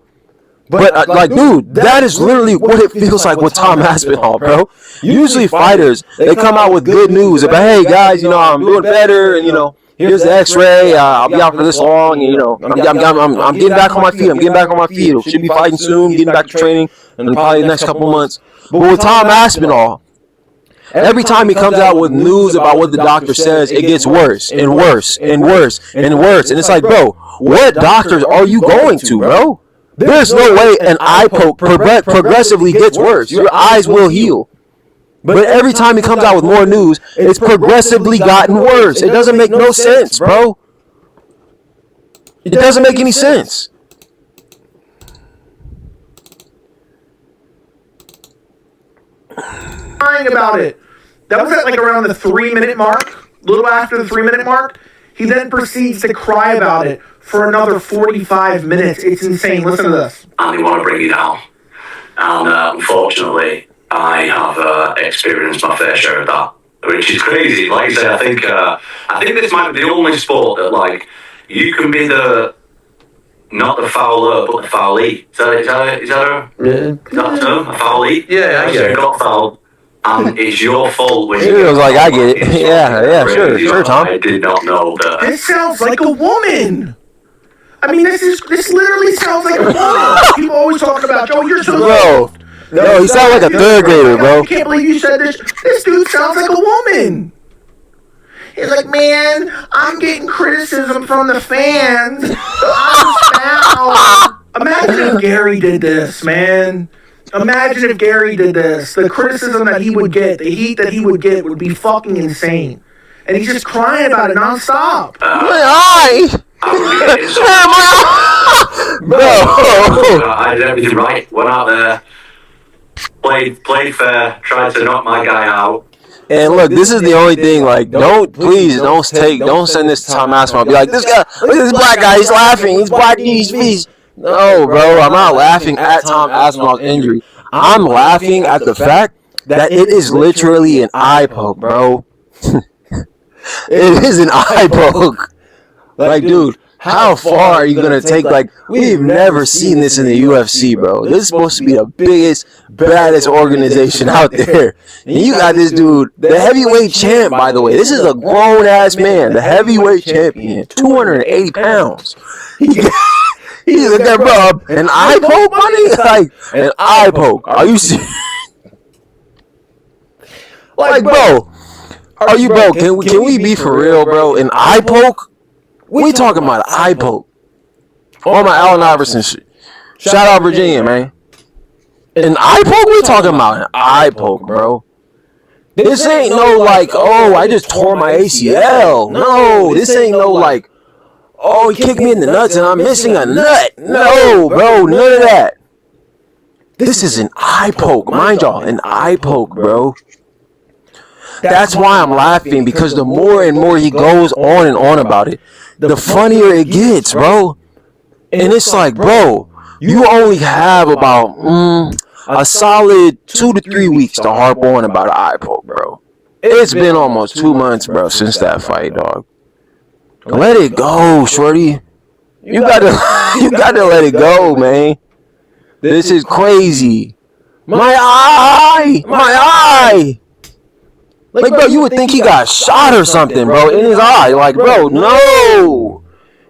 But, like, dude, that is literally what it feels like with Tom Aspinall, bro. Usually fighters, they come out with good news about, hey, guys, you know, I'm doing better, and, you know, here's the x-ray, I'll be out for this long, and, you know, I'm getting back on my feet, should be fighting soon, getting back to training in probably the next couple months. But with Tom Aspinall, every time he comes out with news about what the doctor says, it gets worse and worse and worse and worse. And it's like, bro, what doctors are you going to, bro? There's no way an eye poke progressively gets worse. Your eyes will heal. But every time he comes out with more news, it's progressively gotten worse. It doesn't make no sense, bro. It doesn't make any sense. Crying about it. That was at like around the 3-minute mark, a little after the 3-minute mark. He then proceeds to cry about it for another 45 minutes. It's insane. Listen to this. And they want to bring you down. And unfortunately, I have experienced my fair share of that, which is crazy. Like I say, I think this might be the only sport that, like, you can be not the fouler, but the foulee. Is that a term? A foulee? Yeah, I get it. You got fouled, and it's your fault when It was like, I get it. Yeah, sure, Tom. I did not know that. This sounds like a woman. I mean, this literally sounds like a woman. People always talking about, Joe, you're so Bro. No, he sounds like a third grader, bro. I can't believe you said this. This dude sounds like a woman. He's like, man, I'm getting criticism from the fans. I'm foul. Imagine if Gary did this, man. Imagine if Gary did this. The criticism that he would get, the heat that he would get would be fucking insane. And he's just crying about it nonstop. Bro. I did everything right. Went out there, played fair, tried to knock my guy out. And look, this is the only thing, like, don't send this to Tom Aspinall. Be like, this guy, look at this black guy, he's laughing, he's blacking his face. No, bro, I'm not laughing at Tom Aspinall's injury. I'm laughing at the fact that it is literally an eye poke, bro. It is an eye poke. Like, dude, how far are you going to take? Like, we've never seen this in the UFC, bro. This is supposed to be the biggest, baddest organization out there. And you got this dude, the heavyweight champ, by the way. This is a grown-ass man, the heavyweight champion, 280 pounds. He's like, that, bro, an eye poke, buddy? Like, an eye poke. Are you serious? Like, bro, can we be for real, bro? An eye poke? We talking about an eye poke. On my Allen Iverson shit. Shout out Virginia, man. An eye poke? We talking about an eye poke, bro. This ain't no like, oh, I just tore my ACL. No, this ain't no like, oh, he kicked me in the nuts and I'm missing a nut. No, bro, none of that. This is an eye poke. Mind y'all, an eye poke, bro. That's why I'm laughing, because the more and more he goes on and on about it, the funnier it gets, bro. And it's like, bro, you only have about a solid 2 to 3 weeks to harp on about an eye poke, bro. It's been almost 2 months, bro, since that fight, dog. Let it go, shorty. You gotta let it go, man. This is crazy. My eye. Like, bro, you would think he got shot or something, bro, in his eye. Like, bro, no.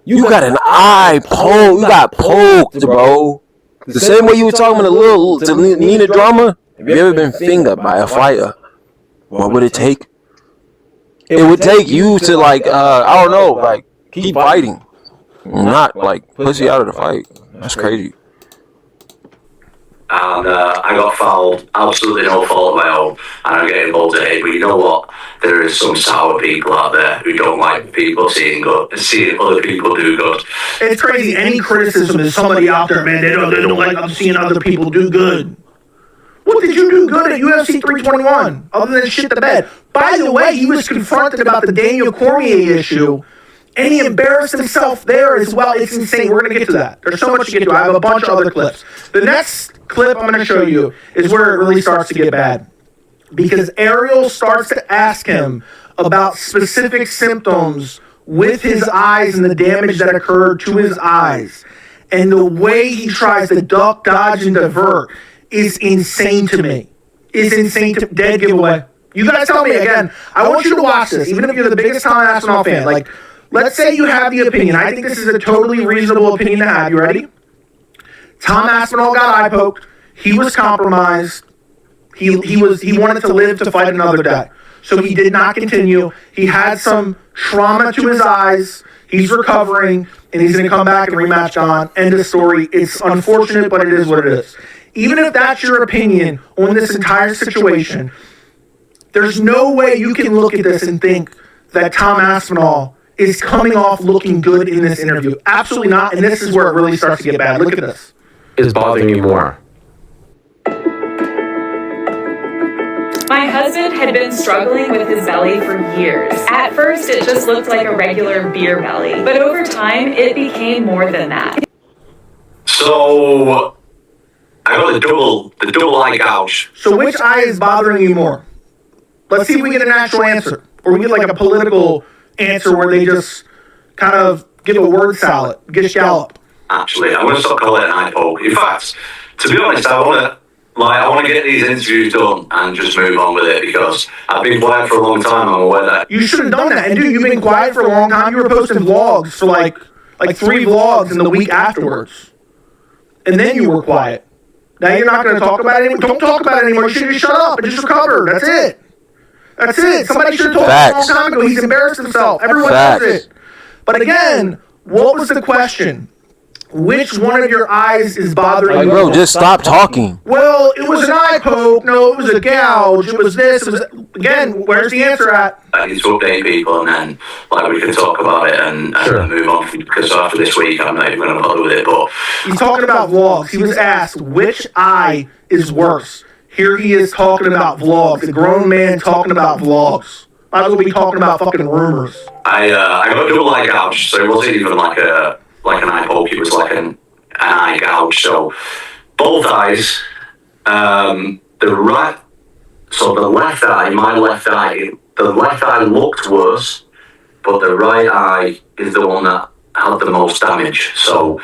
You got an eye poke. You got poked, bro. The same way you were talking to Nina Drama. Have you ever been fingered by a fighter? What would it take? It would take you to, like, I don't know, like, keep fighting. Not, like, pussy out of the fight. That's crazy. And I got fouled, absolutely no fault of my own, and I'm getting involved in it. But you know what? There is some sour people out there who don't like people seeing other people do good. It's crazy. Any criticism is somebody out there, man. They don't like them seeing other people do good. What did you do good at UFC 321 other than shit the bed? By the way, he was confronted about the Daniel Cormier issue, and he embarrassed himself there as well. It's insane. We're going to get to that. There's so much to get to. I have a bunch of other clips. The next clip I'm going to show you is where it really starts to get bad, because Ariel starts to ask him about specific symptoms with his eyes and the damage that occurred to his eyes. And the way he tries to duck, dodge, and divert is insane to me. Dead giveaway. You guys tell me again. I want you to watch this, even if you're the biggest Tom Aspinall fan. Like, let's say you have the opinion. I think this is a totally reasonable opinion to have. You ready? Tom Aspinall got eye poked. He was compromised. He wanted to live to fight another day. So he did not continue. He had some trauma to his eyes. He's recovering, and he's going to come back and rematch John. End of story. It's unfortunate, but it is what it is. Even if that's your opinion on this entire situation, there's no way you can look at this and think that Tom Aspinall is coming off looking good in this interview. Absolutely not. And this is where it really starts to get bad. Look at this. Is bothering you more? My husband had been struggling with his belly for years. At first, it just looked like a regular beer belly, but over time, it became more than that. So I got the double eye gouge. So which eye is bothering you more? Let's see if we get an actual answer. Or we get like a political answer where they just kind of give a word salad, get scallop. Actually, I'm going to stop calling it an eye poke. In fact, to be honest, I want to get these interviews done and just move on with it because I've been quiet for a long time. I'm aware that You should have done that. And dude, you've been quiet for a long time. You were posting vlogs for like 3 vlogs in the week afterwards. And then you were quiet. Now you're not going to talk about it anymore. Don't talk about it anymore. You should just shut up and just recover. That's it. That's it. Somebody should have told him a long time ago. He's embarrassed himself. Everyone knows it. But again, what was the question? Which one of your eyes is bothering you? Bro, just stop talking. Well, it was an eye poke. No, it was a gouge. It was this. It was again. Where's the answer at? I need to update people and then we can talk about it and move on because after this week I'm not even going to bother with it. But he's talking about vlogs. He was asked which eye is worse. Here he is talking about vlogs. A grown man talking about vlogs. Might as well be talking about fucking rumors. I got a double eye gouge, so it wasn't even like an eye poke. It was like an eye gouge. So both eyes, the left eye, my left eye, the left eye looked worse, but the right eye is the one that had the most damage. So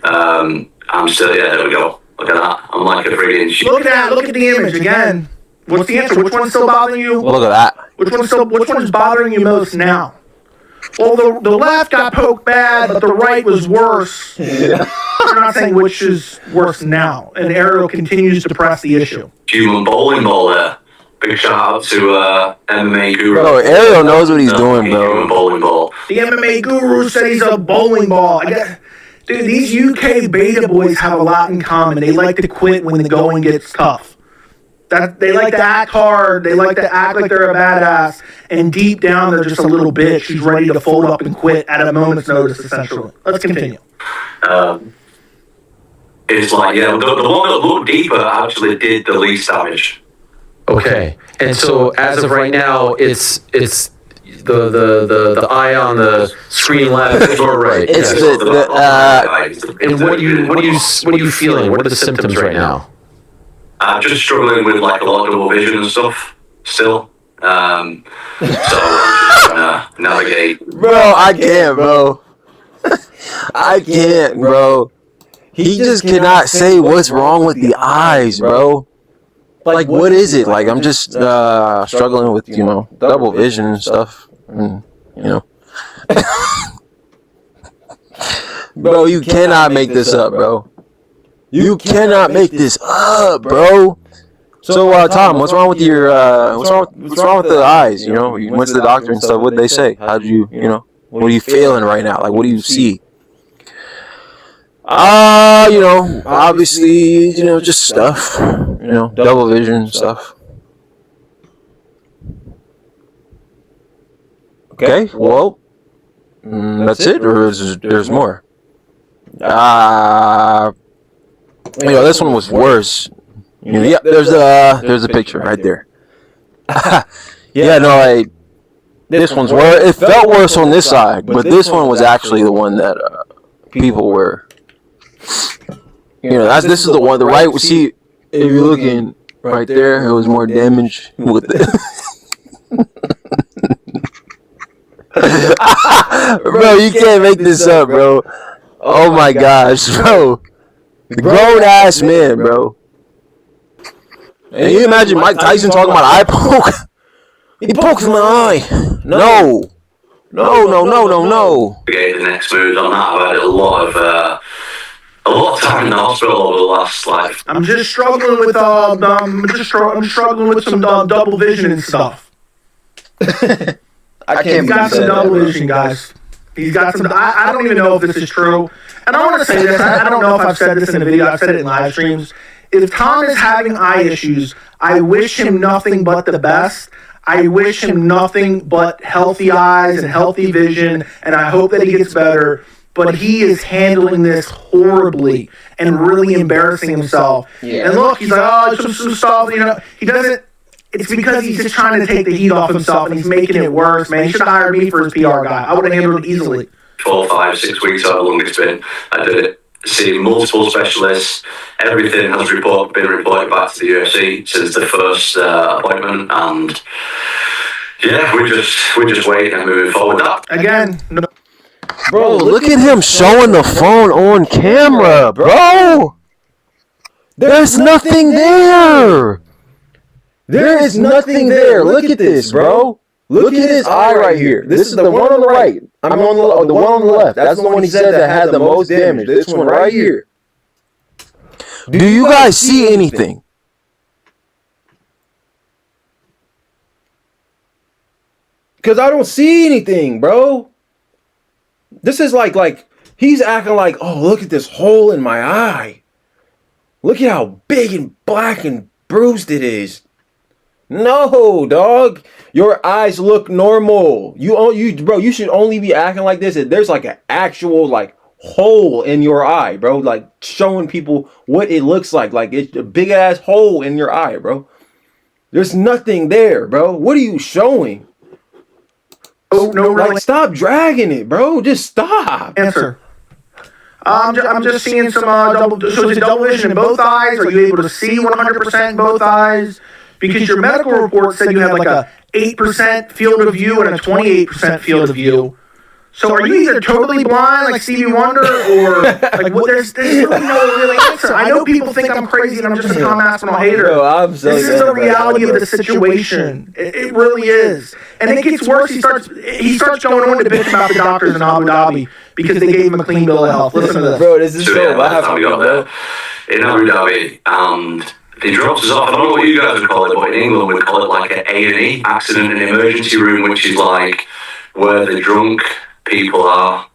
I'm still, there we go. Look at that. I'm like a friggin' shit. Look at that. Look at the image again. What's the answer? Which one's still bothering you? Well, look at that. Which one's bothering you most now? Well, the left got poked bad, but the right was worse. You're not saying which is worse now. And Ariel continues to press the issue. Human bowling ball there. Big shout out to MMA Guru. Bro, Ariel knows what he's doing, bro. Human bowling ball. The MMA Guru said he's a bowling ball. Dude, these UK beta boys have a lot in common. They like to quit when the going gets tough. They like to act hard. They like to act like they're a badass. And deep down, they're just a little bitch who's ready to fold up and quit at a moment's notice, essentially. Let's continue. It's like, the one that looked deeper actually did the least damage. Okay. And so as of right now, it's the eye on the screen left or right. It's and what are you feeling? What are the symptoms right now? I'm just struggling with like a lot of double vision and stuff still. So I'm just trying to navigate. Bro, I can't, bro. I can't, bro. He just cannot say what's wrong with the eyes, bro. Like, what is it? Like, I'm just struggling with, double vision and stuff. And, Bro, you cannot make this up, bro. You cannot make this up, bro. So, Tom, what's wrong with your, what's wrong with the eyes, You went to the doctor and stuff. What did they say? How'd you, what are you feeling right now? Like, what do you see? Obviously, just stuff, double vision stuff. Okay, well, that's it, or there's more? This one was worse. Yeah, there's a picture right there. This one's worse. It felt worse on this side, but this one was actually the one that people were. This is the one. The right. See, if you're looking right there, it was more damage with it. Bro, you can't make this up, bro. Oh my gosh, bro. Grown ass man, bro. And you imagine Mike Tyson talking about eye poke? He pokes my eye. No. Okay, the next move on that. I've had a lot of time in the hospital over the last I'm just struggling with I'm struggling with some double vision and stuff. He's got some double vision, guys. He's got some. I don't even know if this is true. And I want to say this. I don't know if I've said this in a video. I've said it in live streams. If Tom is having eye issues, I wish him nothing but the best. I wish him nothing but healthy eyes and healthy vision, and I hope that he gets better. But he is handling this horribly and really embarrassing himself. Yeah. And look, he's like, oh, it's so soft. He doesn't. It's because he's just trying to take the heat off himself, and he's making it worse, man. He should have hired me for his PR guy. I would have handled it easily. 4, 5, 6 weeks, however long it's been. I did it. Seen multiple specialists. Everything has been reported back to the UFC since the first appointment, and yeah, we're just waiting and moving forward. Again, no. Bro, look at him showing the phone on camera, bro. There's nothing there. There is nothing there. Look at this, bro. Look at his eye right here. This is the one on the right. I'm on the one on the left. That's the one he said that had the most damage. This one right here. Do you guys see anything? Because I don't see anything, bro. This is like he's acting like, oh, look at this hole in my eye. Look at how big and black and bruised it is. No, dog. Your eyes look normal. You should only be acting like this if there's like an actual like hole in your eye, bro. Like showing people what it looks like. Like it's a big ass hole in your eye, bro. There's nothing there, bro. What are you showing? Oh, no, really. Like, stop dragging it, bro. Just stop. Answer. I'm just seeing some double. So is it double vision in both eyes? Are you able to see 100% in both eyes? Because your medical report said you had like a 8% field of view and a 28% field of view. So are you either totally blind like Stevie Wonder or like what? There's really no really answer. I know people think I'm crazy and I'm just a Tom Aspinall hater. Bro, this is the reality of the situation. It really is. And it gets worse. He starts going on to bitch about the doctors in Abu Dhabi because they gave him a clean bill of health. Listen to this. Bro, this is so bad. We got there in Abu Dhabi and they dropped us off. I don't know what you guys would call it, but in England we'd call it like an A&E, accident and emergency room, which is like where the drunk people are.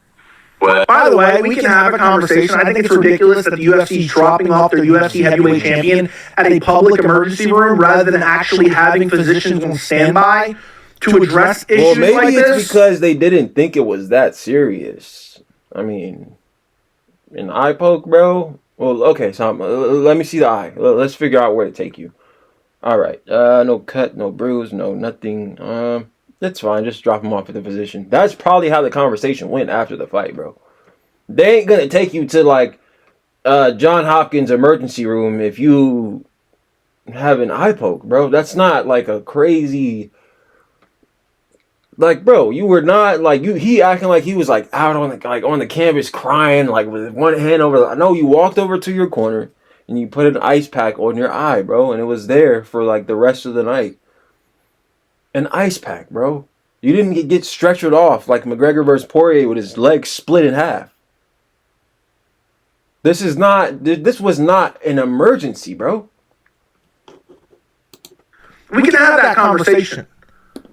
By the way, we can have a conversation. I think it's ridiculous that the UFC is dropping off their UFC heavyweight champion at a public emergency room rather than actually having physicians on standby to address issues like this. Well, maybe it's because they didn't think it was that serious. I mean, an eye poke, bro. Well, okay, so let me see the eye. Let's figure out where to take you. All right. No cut, no bruise, no nothing. That's fine. Just drop him off at the physician. That's probably how the conversation went after the fight, bro. They ain't gonna take you to like John Hopkins emergency room if you have an eye poke, bro. That's not like a crazy. Like, bro, you were not like you. He acting like he was like out on the canvas crying like with one hand over. No, you walked over to your corner and you put an ice pack on your eye, bro, and it was there for like the rest of the night. An ice pack, bro. You didn't get stretched off like McGregor versus Poirier with his legs split in half. This was not an emergency, bro. We can have that conversation.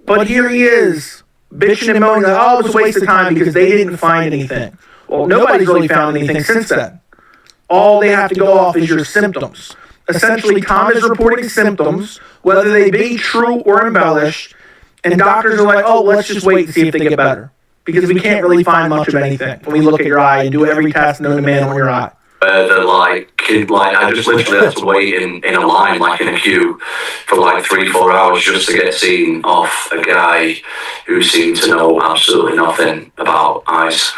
But here he is, bitching and moaning, like, oh, it was a waste of time because they didn't find anything. Well, nobody's really found anything since then. All they have to go off is your symptoms. Essentially, Tom is reporting symptoms, whether they be true or embellished, and doctors are like, oh, let's just wait and see if they get better. Because we can't really find much of anything when we look at your eye and do every test known to man on your eye. I just literally had to wait in a line, like in a queue, for like 3-4 hours just to get seen off a guy who seemed to know absolutely nothing about eyes.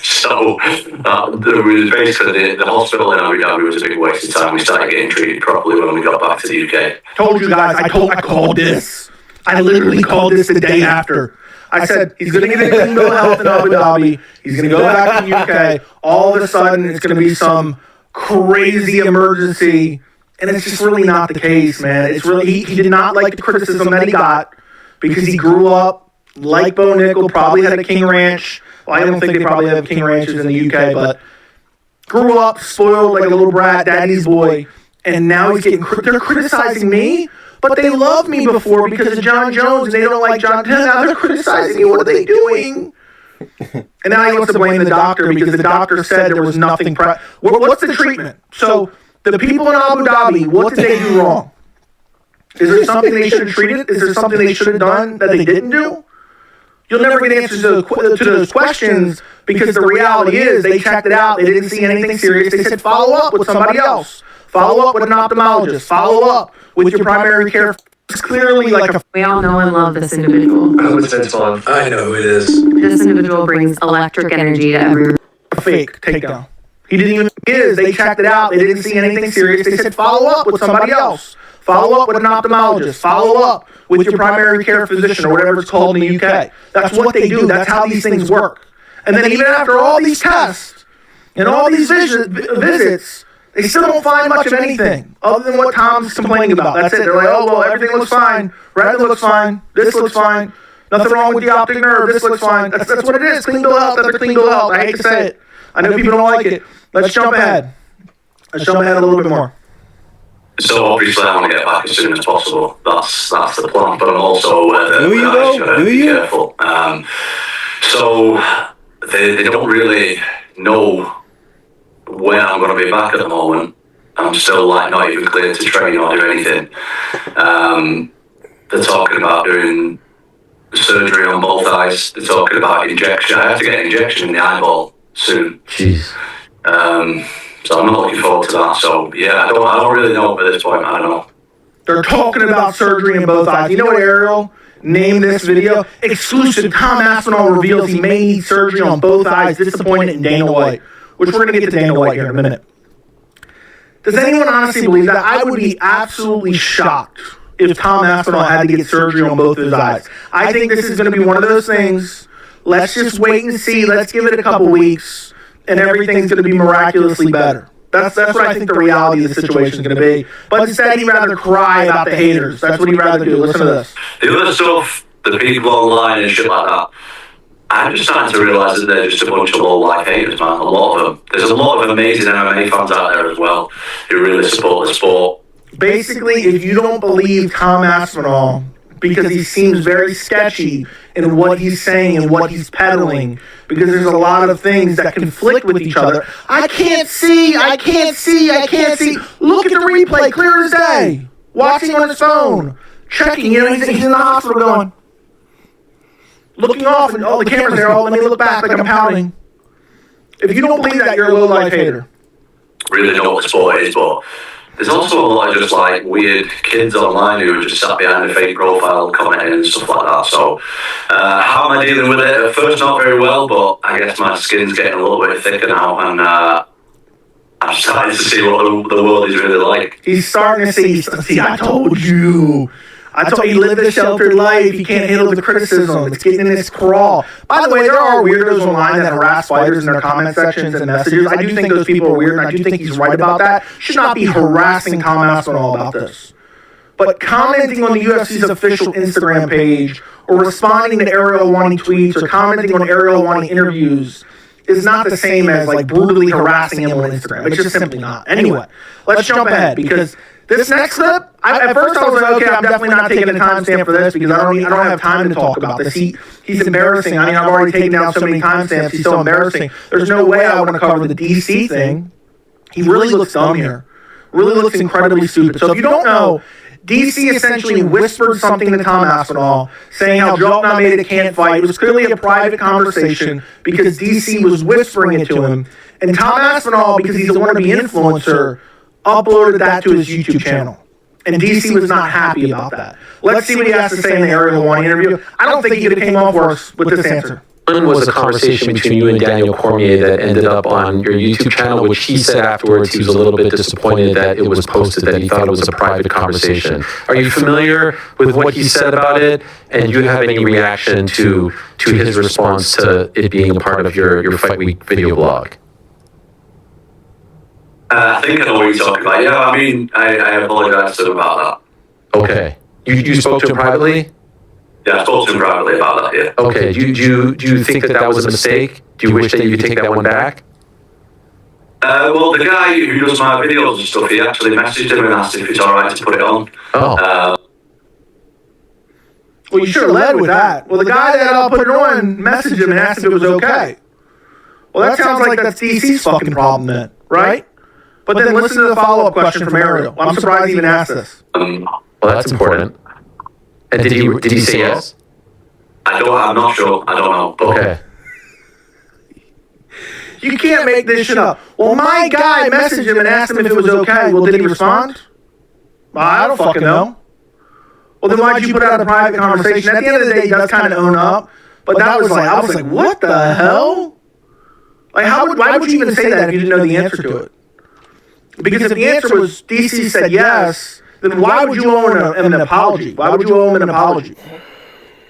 So basically the hospital in Abu Dhabi was a big waste of time. We started getting treated properly when we got back to the UK. Told you guys, I called this. I literally called this the day after. I said, he's going to get a clean bill of health in Abu Dhabi. He's going to go back to the UK. All of a sudden, it's going to be some crazy emergency. And it's just really not the case, man. It's really he did not like the criticism that he got because he grew up like Bo Nickel, probably had a King Ranch. Well, I don't think they probably have King Ranches in the UK, but grew up spoiled like a little brat, daddy's boy. And now he's they're criticizing me. But they loved me before because of John Jones, and they don't like John. Now they're criticizing me. What are they doing? And now he wants to blame the doctor because the doctor said there was nothing. What's the treatment? So the people in Abu Dhabi, what did they do wrong? Is there something they should have treated? Is there something they should have done that they didn't do? You'll never get answers to those questions because the reality is they checked it out. They didn't see anything serious. They said, follow up with somebody else. Follow up with an ophthalmologist. Follow up with your primary care. It's clearly like a... We all know and love this individual. I know who it is. This individual brings electric energy to every... fake takedown. He didn't even... They checked it out. They didn't see anything serious. They said, follow up with somebody else. Follow up with an ophthalmologist. Follow up with your primary care physician or whatever it's called in the UK. That's what they do. That's how these things work. And then even after all these tests and all these visits, they still don't find much of anything other than what Tom's complaining about. That's it. They're like, oh, well, everything looks fine. Retina looks fine. This looks fine. Nothing wrong with the optic nerve. This looks fine. That's what it is. Clean bill of health after clean bill of health. I hate to say it. I know people don't like it. Let's jump ahead. Let's jump ahead a little bit more. So obviously I want to get back as soon as possible. That's the plan. But I'm also be careful. So they don't really know when I'm going to be back at the moment. I'm still not even clear to train or do anything. They're talking about doing surgery on both eyes. They're talking about injection. I have to get an injection in the eyeball soon. Jeez. So I'm not looking forward to that. So yeah, I don't really know at this point. I don't know. They're talking about surgery in both eyes. You know what, Ariel? Name this video. Exclusive. Tom Aspinall reveals he may need surgery on both eyes. Disappointed in Dana White. Which we're going to get to Dana White here in a minute. Does anyone honestly believe that? I would be absolutely shocked if Tom Aspinall had to get surgery on both his eyes. I think this is going to be one of those things. Let's just wait and see. Let's give it a couple weeks, and everything's going to be miraculously better. That's what I think the reality of the situation is going to be. But instead, he'd rather cry about the haters. That's what he'd rather do. Listen to this. The other stuff, the people online and shit like that, I'm just starting to realise that they're just a bunch of low-life haters, man. A lot of them. There's a lot of amazing MMA fans out there as well who really support the sport. Basically, if you don't believe Tom Aspinall, because he seems very sketchy in what he's saying and what he's peddling, because there's a lot of things that conflict with each other. I can't see. Look at the replay, clear as day. Watching on his phone, checking. He's in the hospital going, looking off, and the camera's there. Let me look back like I'm pouting. If you don't believe that, you're a low-life hater. Really know what the sport is, but there's also a lot of just weird kids online who are just sat behind a fake profile commenting and stuff like that. So how am I dealing with it? At first, not very well, but I guess my skin's getting a little bit thicker now, and I'm starting to see what the world is really like. He's starting to see, I told you. I told you, live a sheltered life. You can't handle the criticism. It's getting in this crawl. By the way, there are weirdos online that harass fighters in their comment sections and messages. I do think those people are weird, and I do think he's right about that. Should not be harassing Tom Aspinall about this. But commenting on the UFC's official Instagram page or responding to Ariel Helwani tweets or commenting on Ariel Helwani interviews is not the same as brutally harassing him on Instagram. It's just simply not. Anyway, let's jump ahead because this next clip, at first I was like, okay, I'm definitely not taking a timestamp for this because I don't have time to talk about this. He's embarrassing. I mean, I've already taken down so many timestamps. He's so embarrassing. There's no way I want to cover the DC thing. He really looks dumb here. Really looks incredibly stupid. So if you don't know, DC essentially whispered something to Tom Aspinall saying how Joe Namaeda can't fight. It was clearly a private conversation because DC was whispering it to him. And Tom Aspinall, because he's a wannabe influencer, uploaded that to his YouTube channel. And DC was not happy about that. Let's see what he has to say in the Ariel Helwani interview. I don't think he could have came off worse with this answer. One was a conversation between you and Daniel Cormier that ended up on your YouTube channel, which he said afterwards he was a little bit disappointed that it was posted, that he thought it was a private conversation. Are you familiar with what he said about it? And do you have any reaction to his response to it being a part of your Fight Week video blog? I think I know what you're talking about. Yeah, I mean, I apologize to him about that. Okay. You spoke to him privately? Yeah, I spoke to him privately about that, yeah. Okay. Do you think that was a mistake? Do you wish that you could take that one back? Well, the guy who does my videos and stuff, he actually messaged him and asked if it's all right to put it on. Oh. Well, you should have led with that. Well, the guy that put it on messaged him and asked if it was okay. Well, that sounds like that's DC's fucking problem then, right? But then listen to the follow-up question from Ariel. I'm surprised he even asked this. Well, that's important. And did he say yes? I'm not sure. I don't know. But Okay. You can't make this shit up. Well, my guy messaged him and asked him if it was okay. Well, did he respond? I don't fucking know. Well, then why'd you put out a private conversation? At the end of the day, he does kind of own up. But that was like, I was like, what the hell? Like, why would you even say that if you didn't know the answer to it? Because if the answer was DC said yes, then why would you owe him an apology? Why would you owe him an apology?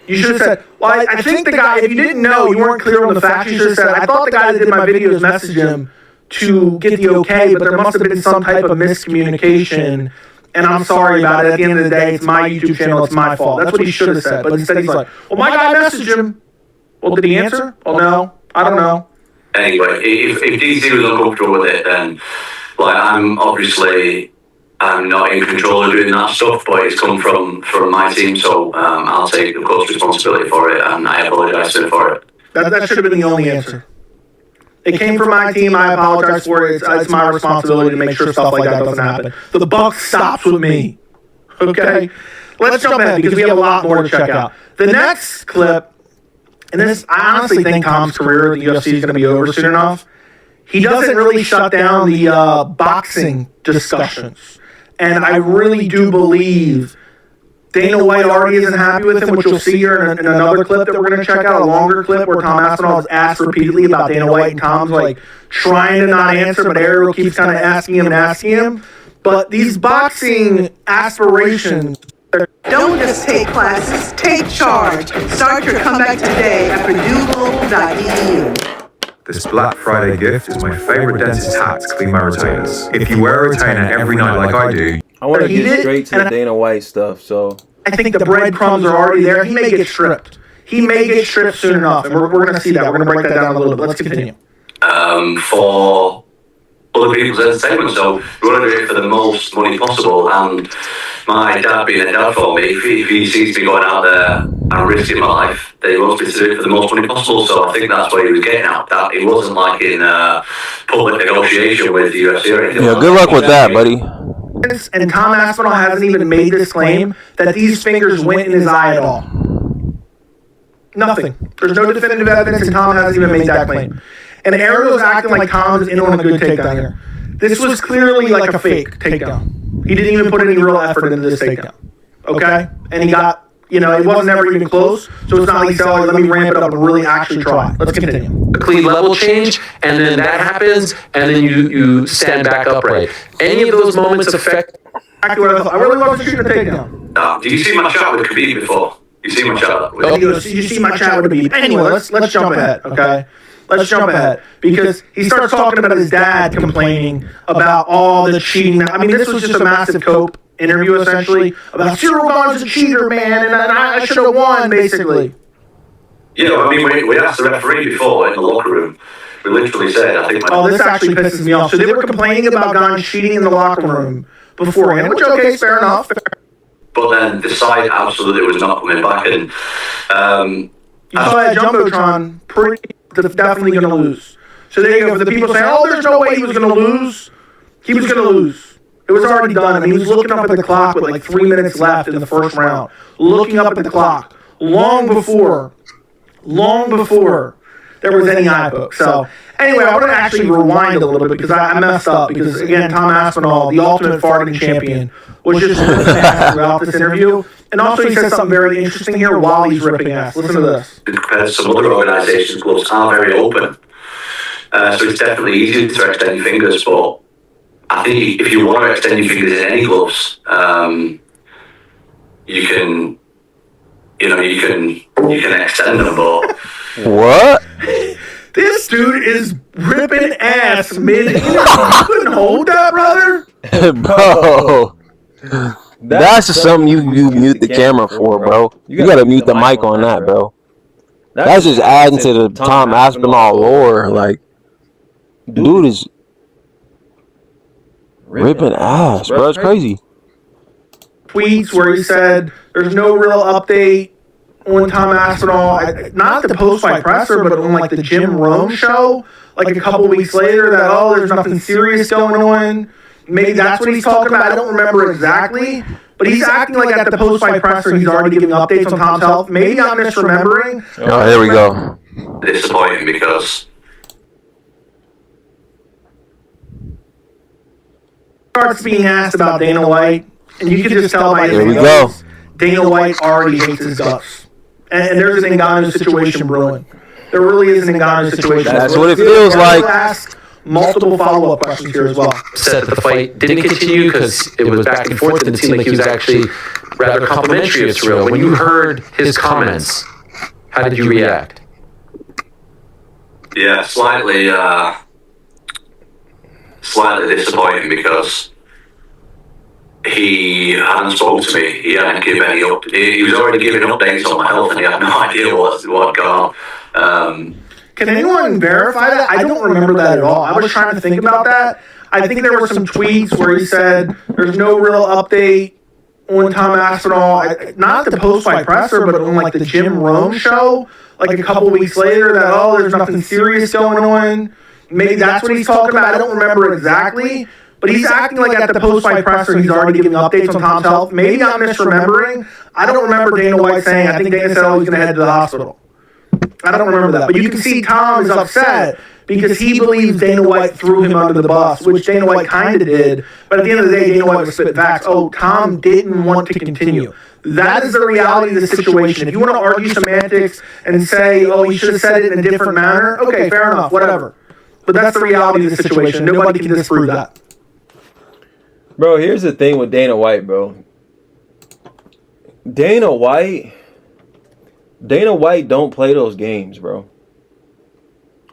You should have said, well, I think the guy, if you didn't know, you weren't clear on the facts, you should have said, I thought the guy that did my videos messaged him to get the okay, but there must have been some type of miscommunication, and I'm sorry about it. At the end of the day, it's my YouTube channel, it's my fault. That's what he should have said. But instead he's like, well, my guy messaged him. Well, did he answer? Well, no, I don't know. Anyway, if DC was uncomfortable with it, then, like, I'm not in control of doing that stuff, but it's come from my team, so I'll take, of course, responsibility for it, and I apologise to him for it. That should have been the only answer. It came from my team. I apologize for it. It's my responsibility to make sure stuff like that doesn't happen. The buck stops with me. Okay? Let's jump ahead because we have a lot more to check out. The next clip, and this, I honestly think Tom's career at the UFC is going to be over soon enough. He doesn't really shut down the boxing discussions. And I really do believe Dana White already isn't happy with him, which you'll see here in another clip that we're going to check out, a longer clip where Tom Aspinall is asked repeatedly about Dana White, and Tom's like trying to not answer, but Ariel keeps kind of asking him. But these boxing aspirations... Don't just take classes, take charge. Start your comeback today at PurdueGlobal.edu. This Black Friday gift is my favorite dentist hat to clean my retainers. If you wear a retainer every night like I do... I want to get straight to the Dana White stuff, so... I think the breadcrumbs are already there. He may get stripped. He may get stripped soon enough, and we're going to see that. We're going to break that down a little bit. Let's continue. For other people's entertainment, so we want to do it for the most money possible, and my dad being a dad for me, if he sees me going out there and risking my life, then he wants me to do it for the most money possible, so I think that's what he was getting at. That it wasn't like in public negotiation with the UFC or anything. Yeah, good luck with that, buddy. And Tom Aspinall hasn't even made this claim that these fingers went in his eye at all. Nothing. There's no definitive evidence, and Tom hasn't even made that claim. And Ariel's acting like Tom's in on a good takedown here. This was clearly like a fake takedown. He didn't even put any real effort into this takedown. Okay? And he got, it wasn't ever even close, so it's not like he said, let me ramp it up and really actually try. Let's continue. A clean level change, and then that happens, and then you stand back upright. Any of those moments affect... I really wasn't shooting a takedown. Did you see my chat with Khabib before? You see my chat with Did you see my chat with Khabib? Anyway, let's jump ahead, okay? Let's jump ahead. Because he starts talking about his dad complaining about all the cheating. I mean, this was just a massive cope interview, essentially, about Cyril Gane's a cheater, man, and I should have won, basically. Yeah, I mean, we asked the referee before in the locker room. We literally said, I think... this actually pisses me off. So they were complaining about Gane cheating in the locker room beforehand, which, okay, fair enough. But then the side absolutely was not coming back, and... you saw that Jumbotron, definitely going to lose. So there you go. For the people saying, there's no way he was going to lose. He was going to lose. It was already done. I mean, he was looking up at the clock with like 3 minutes left in the first round. Looking up at the clock. Long before there was any eye poke. So, anyway, I want to actually rewind a little bit because I messed up. Because, again, Tom Aspinall, the ultimate farting champion, was just ripping ass throughout this interview. And also he said something very interesting here while he's ripping ass. Listen to this. Compared to some other organisations, gloves are very open. So it's definitely easier to extend your fingers, but I think if you want to extend your fingers in any gloves, you can extend them, but... What? This dude is ripping ass mid-interview. You couldn't hold that, brother? Bro. That's just something you mute the camera for, bro. You gotta mute the mic on that, bro. That's just adding to the Tom Aspinall lore. Like, dude is ripping ass, bro. It's crazy. Tweets where he said there's no real update on Tom Aspinall, not the post-fight presser, but on like the Jim Rome show, like a couple weeks later, that there's nothing serious going on. Maybe that's what he's talking about. I don't remember exactly, But he's acting like at the post-fight presser, he's already giving updates on Tom's health. Maybe I'm misremembering. Oh, here we go. Disappointing because Starts being asked about Dana White, and you can just tell by his Here we go. videos, Dana White already hates his guts. And there's an Ngannou situation brewing. There really is an Ngannou situation. That's what it feels like. Ask multiple follow-up questions here as well. Said that the fight didn't continue because it was back and forth, and it seemed like he was actually rather complimentary of Ariel. When you heard his comments, how did you react? yeah, slightly disappointing because he hadn't spoken to me. He hadn't given any up. He was already giving updates on my health, and he had no idea what had gone on. Can anyone verify that? I don't remember that at all. I was trying to think about that. I think there were some tweets where he said there's no real update on Tom Aspinall, not the post-fight presser, but on like the Jim Rome show, like a couple weeks later, that, oh, there's nothing serious going on. Maybe that's what he's talking about. I don't remember exactly. But he's acting like at the post-fight presser, he's already giving updates on Tom's health. Maybe I'm misremembering. I don't remember Dana White saying, I think Dana said, oh, he's going to head to the hospital. I don't remember that. But you can see Tom is upset because he believes Dana White threw him under the bus, which Dana White kind of did. But at the end of the day, Dana White was spitting facts. Oh, Tom didn't want to continue. That is the reality of the situation. If you want to argue semantics and say, oh, he should have said it in a different manner, okay, fair enough, whatever. But that's the reality of the situation. Nobody can disprove that. Bro, here's the thing with Dana White, bro. Dana White don't play those games, bro.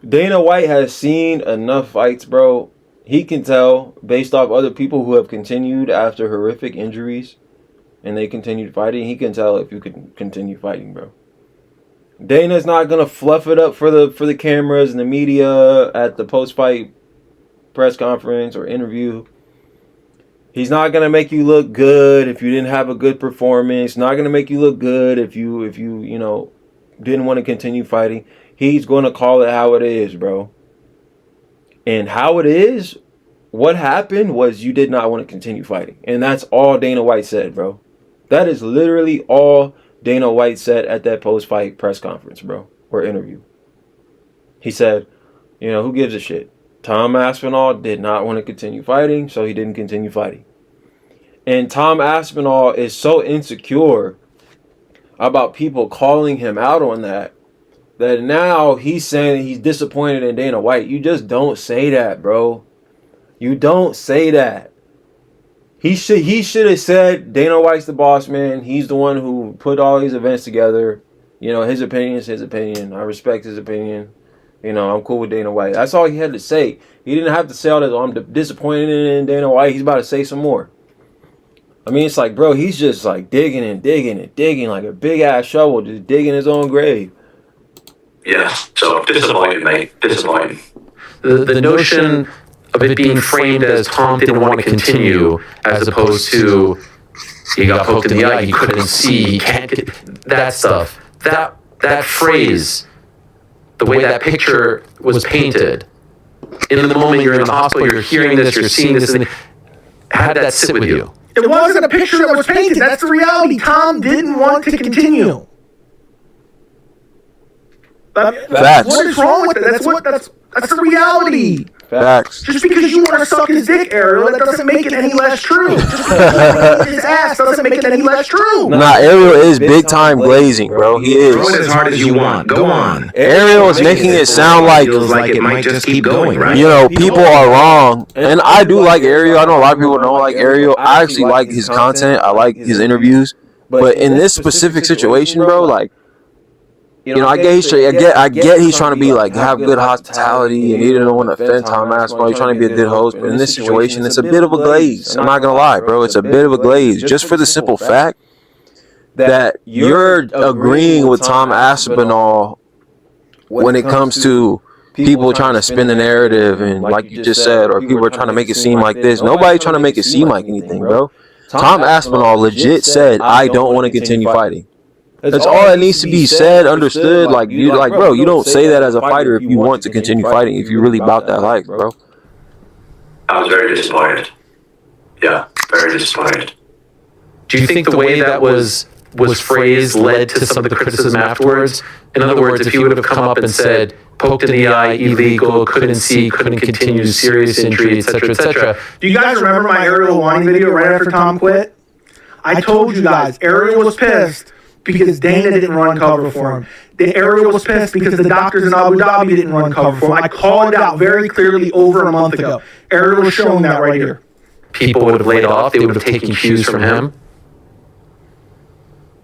Dana White has seen enough fights, bro. He can tell based off other people who have continued after horrific injuries and they continued fighting. He can tell if you can continue fighting, bro. Dana's not gonna fluff it up for the cameras and the media at the post-fight press conference or interview. He's not gonna make you look good if you didn't have a good performance. Not gonna make you look good if you didn't want to continue fighting. He's gonna call it how it is, bro. And how it is, what happened was you did not want to continue fighting, and that's all Dana White said, bro. That is literally all Dana White said at that post-fight press conference, bro, or interview. He said, who gives a shit? Tom Aspinall did not want to continue fighting, so he didn't continue fighting. And Tom Aspinall is so insecure about people calling him out on that now he's saying he's disappointed in Dana White. You just don't say that, bro. You don't say that. He should have said Dana White's the boss, man. He's the one who put all these events together. His opinion is his opinion. I respect his opinion. I'm cool with Dana White. That's all he had to say. He didn't have to say all that, I'm disappointed in Dana White. He's about to say some more. I mean, it's like, bro, he's just like digging and digging and digging like a big-ass shovel, just digging his own grave. Yeah, so disappointing, mate. Disappointing. The notion of it being framed as Tom didn't want to continue as opposed to he got poked in the eye, he couldn't see, he can't get that stuff. That phrase, the way that picture was painted, in the moment you're in the hospital, you're hearing this, you're seeing this, and how did that sit with you? It wasn't a picture that was painted. That's the reality. Tom didn't want to continue. Facts. What is wrong with it? That's the reality. Facts. Just because you want to suck his dick, Ariel, that doesn't make it any less true. Just because you want his ass doesn't make it any less true. Nah, Ariel is big time glazing, bro. He is. Throw it as hard as you want. Go on. Ariel is making it sound like feels like it might just keep going, right? People are wrong. And I do like Ariel. I know a lot of people don't like Ariel. I actually like his content. I like his interviews. But in this specific situation, bro, like, I get he's trying to be like have good hospitality and he didn't want to offend Tom Aspinall. He's trying to be a good host, but in this situation, it's a bit of a glaze. I'm not gonna lie, bro. It's a bit of a glaze, just for the simple fact that you're agreeing with Tom Aspinall when it comes to people trying to spin the narrative and like you just said, or people are trying to make it seem like this. Nobody's trying to make it seem like anything, bro. Tom Aspinall legit said, "I don't want to continue fighting." That's all that needs to be said, understood. Bro, you don't say that as a fighter if you want to continue fighting, if you're really about that life, bro. I was very disappointed. Yeah, very disappointed. Do you think the way that was phrased led to some of the criticism afterwards? In other words, if he would have come up and said, poked in the eye, illegal, couldn't see, couldn't continue, serious injury, etc., etc. Do you guys remember my Ariel Helwani video right after Tom quit? I told you guys, Ariel was pissed because Dana didn't run cover for him. Ariel was pissed because the doctors in Abu Dhabi didn't run cover for him. I called it out very clearly over a month ago. Ariel was showing that right here. People would have laid off. They would have taken cues from him.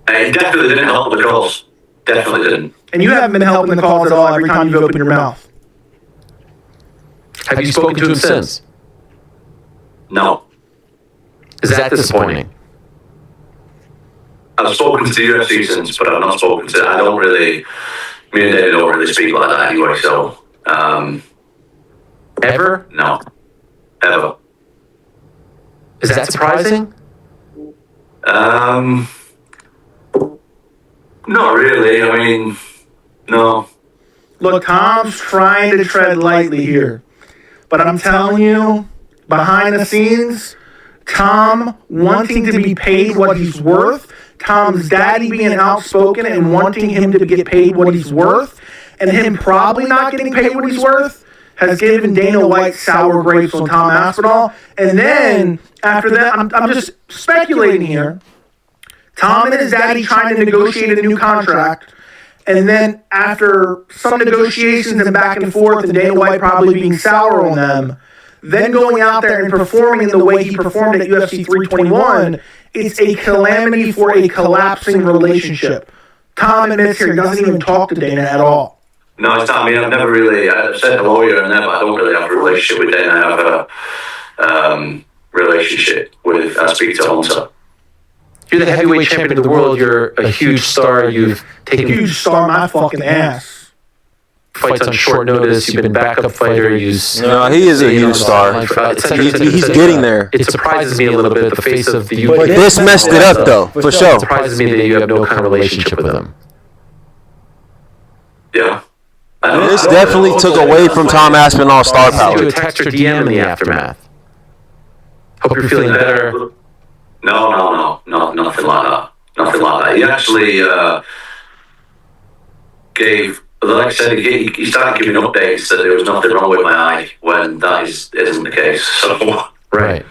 It definitely didn't help the calls. Definitely didn't. And you haven't been helping the calls at all every time you've opened your mouth. Have you spoken to him since? No. Is that disappointing? I've spoken to the UFC since, but I've not spoken to. I don't really. Me and David don't really speak like that anyway. So. Ever? No. Ever. Is that surprising? Not really. I mean, no. Look, Tom's trying to tread lightly here. But I'm telling you, behind the scenes, Tom wanting to be paid what he's worth, Tom's daddy being outspoken and wanting him to get paid what he's worth, and him probably not getting paid what he's worth, has given Dana White sour grapes on Tom Aspinall. And then, after that, I'm just speculating here, Tom and his daddy trying to negotiate a new contract, and then after some negotiations and back and forth, and Dana White probably being sour on them, then going out there and performing in the way he performed at UFC 321, it's a calamity for a collapsing relationship. Tom admits here he doesn't even talk to Dana at all. No, it's not me. I've never really. I've said a lawyer and that, but I don't really have a relationship with Dana. I have a relationship with. I speak to Hunter. You're the heavyweight champion of the world. You're a huge star. You've taken Huge star, my fucking ass. fights on short notice. You've been backup fighter. No, he is a huge star. He's getting there. It surprises me a little bit, the face of the But this messed it up, though, for sure. It surprises me that you have no kind of relationship with him. Yeah. This definitely took away from Tom Aspinall's star power. You a text or DM in the aftermath. Hope you're feeling better. No, nothing like that. Nothing like that. He actually gave, like I said, he started giving updates that there was nothing wrong with my eye when that isn't the case. So, right.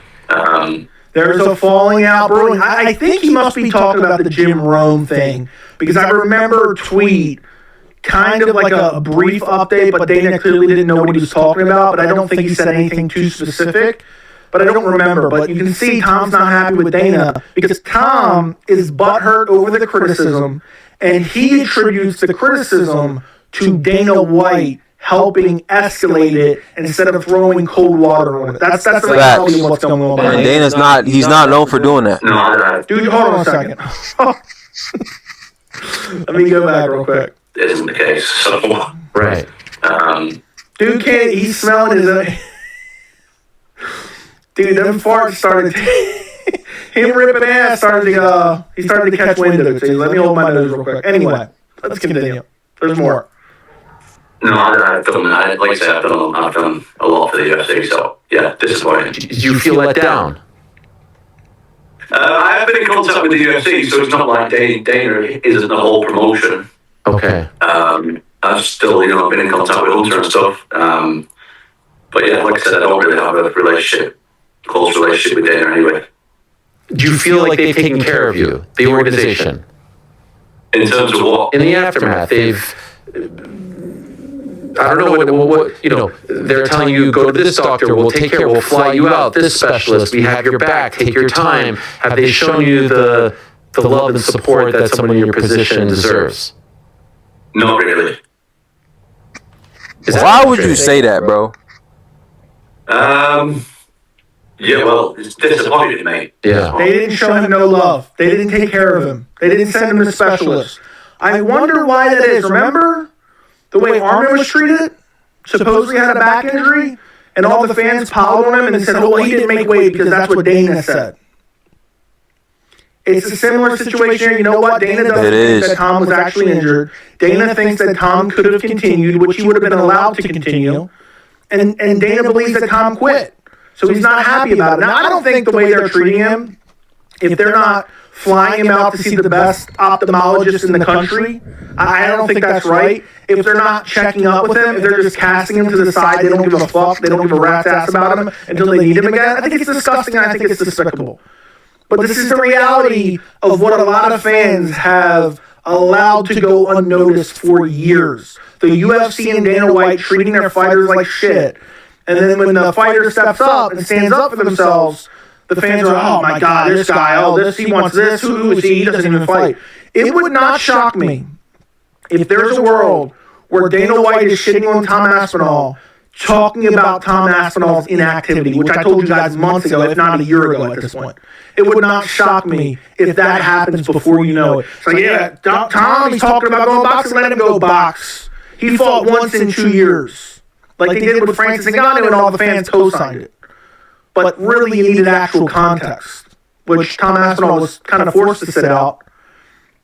There's a falling out brewing. I think he must be talking about the Jim Rome thing, because I remember a tweet, kind of like a brief update, but Dana clearly didn't know what he was talking about, but I don't think he said anything too specific. But I don't remember. But you can see Tom's not happy with Dana because Tom is butthurt over the criticism, and he attributes the criticism to Dana White helping escalate it instead of throwing cold water on it. That's the reality of what's going on. And Dana's he's not known for doing that. Dude, hold on a second. Let me go back real quick. It isn't the case. So, right. Dude can't, he's smelling his own. Dude, them farts started. Him ripping ass started he started to catch wind of it. So let me hold my nose real quick. Anyway, let's continue. There's more. No, I've done, like I said, I've done a lot for the UFC. So yeah, disappointing. Did you feel let down? I have been in contact with the UFC, so it's not like Dana isn't the whole promotion. Okay. I've still, been in contact with Hunter and stuff. But yeah, like I said, I don't really have a close relationship with Dana anyway. Do you feel like they've taken care of you, the organization? In terms of what? In the aftermath, I don't know what they're telling you, go to this doctor, we'll take care, we'll fly you out, this specialist, we have your back, take your time. Have they shown you the love and support that someone in your position deserves? Not really. Why would you say that, bro? Yeah, well, it's disappointing, mate. Yeah. They didn't show him no love. They didn't take care of him. They didn't send him to specialists. I wonder why that is. Remember the way Armin was treated? Supposedly had a back injury, and all the fans piled on him and said, well, he didn't make weight because that's what Dana said. It's a similar situation here. You know what? Dana doesn't think that Tom was actually injured. Dana thinks that Tom could have continued, which he would have been allowed to continue. And Dana believes that Tom quit. So he's not happy about it. Now, I don't think the way they're treating him, if they're not flying him out to see the best ophthalmologist in the country. I don't think that's right. If they're not checking up with him, if they're just casting him to the side, they don't give a fuck, they don't give a rat's ass about him until they need him again, I think it's disgusting and I think it's despicable. But this is the reality of what a lot of fans have allowed to go unnoticed for years. The UFC and Dana White treating their fighters like shit. And then when the fighter steps up and stands up for themselves, the fans are, oh my God, this guy, oh, this, he wants this, who is he? He doesn't even fight. It would not shock me if there's a world where Dana White is shitting on Tom Aspinall, talking about Tom Aspinall's inactivity, which I told you guys months ago, if not a year ago at this point. It would not shock me if that happens before you know it. It's like, yeah, Tom, he's talking about going boxing, let him go box. He fought once in 2 years. Like they did with Francis Ngannou and all the fans co-signed it. But really you needed actual context, which Tom Aspinall was kind of forced to sit out.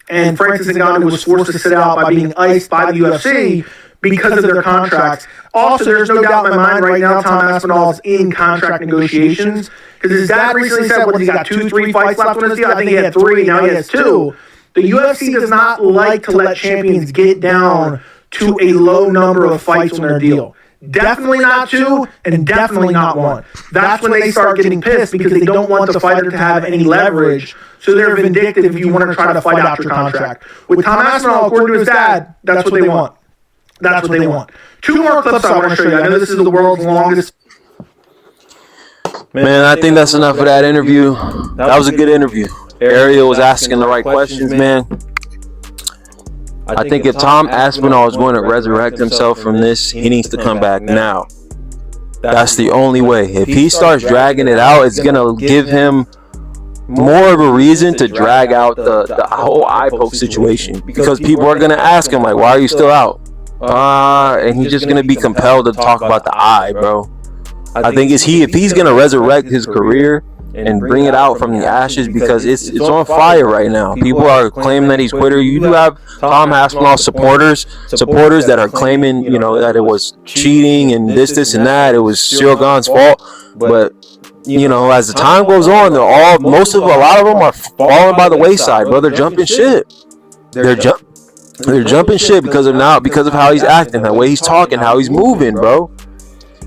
And Francis Ngannou was forced to sit out by being iced by the UFC because of their contracts. Also, there's no doubt in my mind right now Tom Aspinall is in contract negotiations because his dad recently said, what, he's got 2-3 fights left on his deal? I think he had 3, now he has 2. The UFC does not like to let champions get down to a low number of fights on their deal. Definitely not 2, and definitely not 1. That's when they start getting pissed because they don't want the fighter to have any leverage. So they're vindictive if you want to try to fight out your contract. With Tom Aspinall, according to his dad, that's what they want. That's what they want. 2 more clips I want to show you. I know this is the world's longest. Man, I think that's enough of that interview. That was a good interview. Ariel was asking the right questions, man. I think if Tom Aspinall is going to resurrect himself from this, he needs to come back now. That's the only way. If he starts dragging it out, it's going to give him more of a reason to drag out the whole eye poke situation. Because people are going to ask him, like, why are you still out? And he's just going to be compelled to talk about the eye, bro. I think if he's going to resurrect his career and bring it out from the ashes, because it's on fire right now. People are claiming that he's quitter. You do have Tom Aspinall supporters that are claiming, you know, that it was cheating and this and that. It was Cyril Gahn's fault. But you know, as the time goes on, a lot of them are falling by the wayside, bro. They're jumping shit. They're jumping shit because of how he's acting, the way he's talking, how he's moving, bro.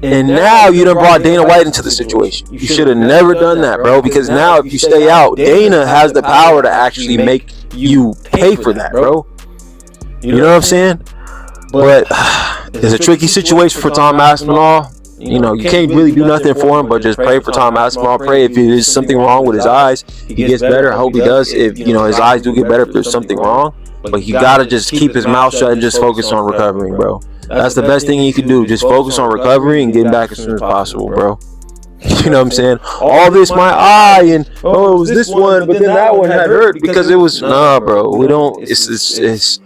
And now you done brought Dana White into the situation. You should have never done that, bro, because now if you stay out, Dana has the power to actually make you pay for that, bro. You know what I'm saying? But it's a tricky situation for Tom Aspinall. You know, you can't really do nothing for him but just pray for Tom Aspinall. Pray if there's something wrong with his eyes, he gets better. I hope he does. If, you know, his eyes do get better if there's something wrong. But he gotta just keep his mouth shut and just focus on recovering, bro. That's the best thing you can do. Just focus on recovery and getting back as soon as possible, bro. You know what I'm saying? All this, my eye, and oh, it was this one, but then that one had hurt because it was bro. We don't. It's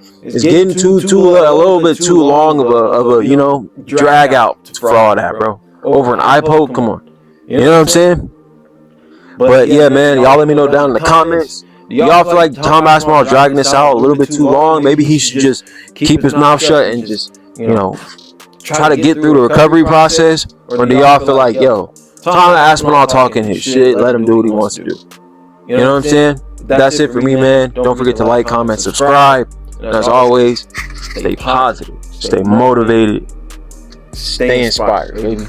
getting too a little bit too long of a you know, drag out for all that, bro. Over an eye poke, come on. You know what I'm saying? But yeah, man, y'all let me know down in the comments. Do y'all feel like Tom Aspinall dragging this out a little bit too long? Maybe he should just keep his mouth shut and just, you know, try to get through the recovery process? Or do y'all feel like, yo, Tom Aspinall talking his shit, let him do what he wants to do? You know what I'm saying? That's it for me, man. Don't forget to like, comment, subscribe. And as always, stay positive, stay motivated, stay inspired, baby.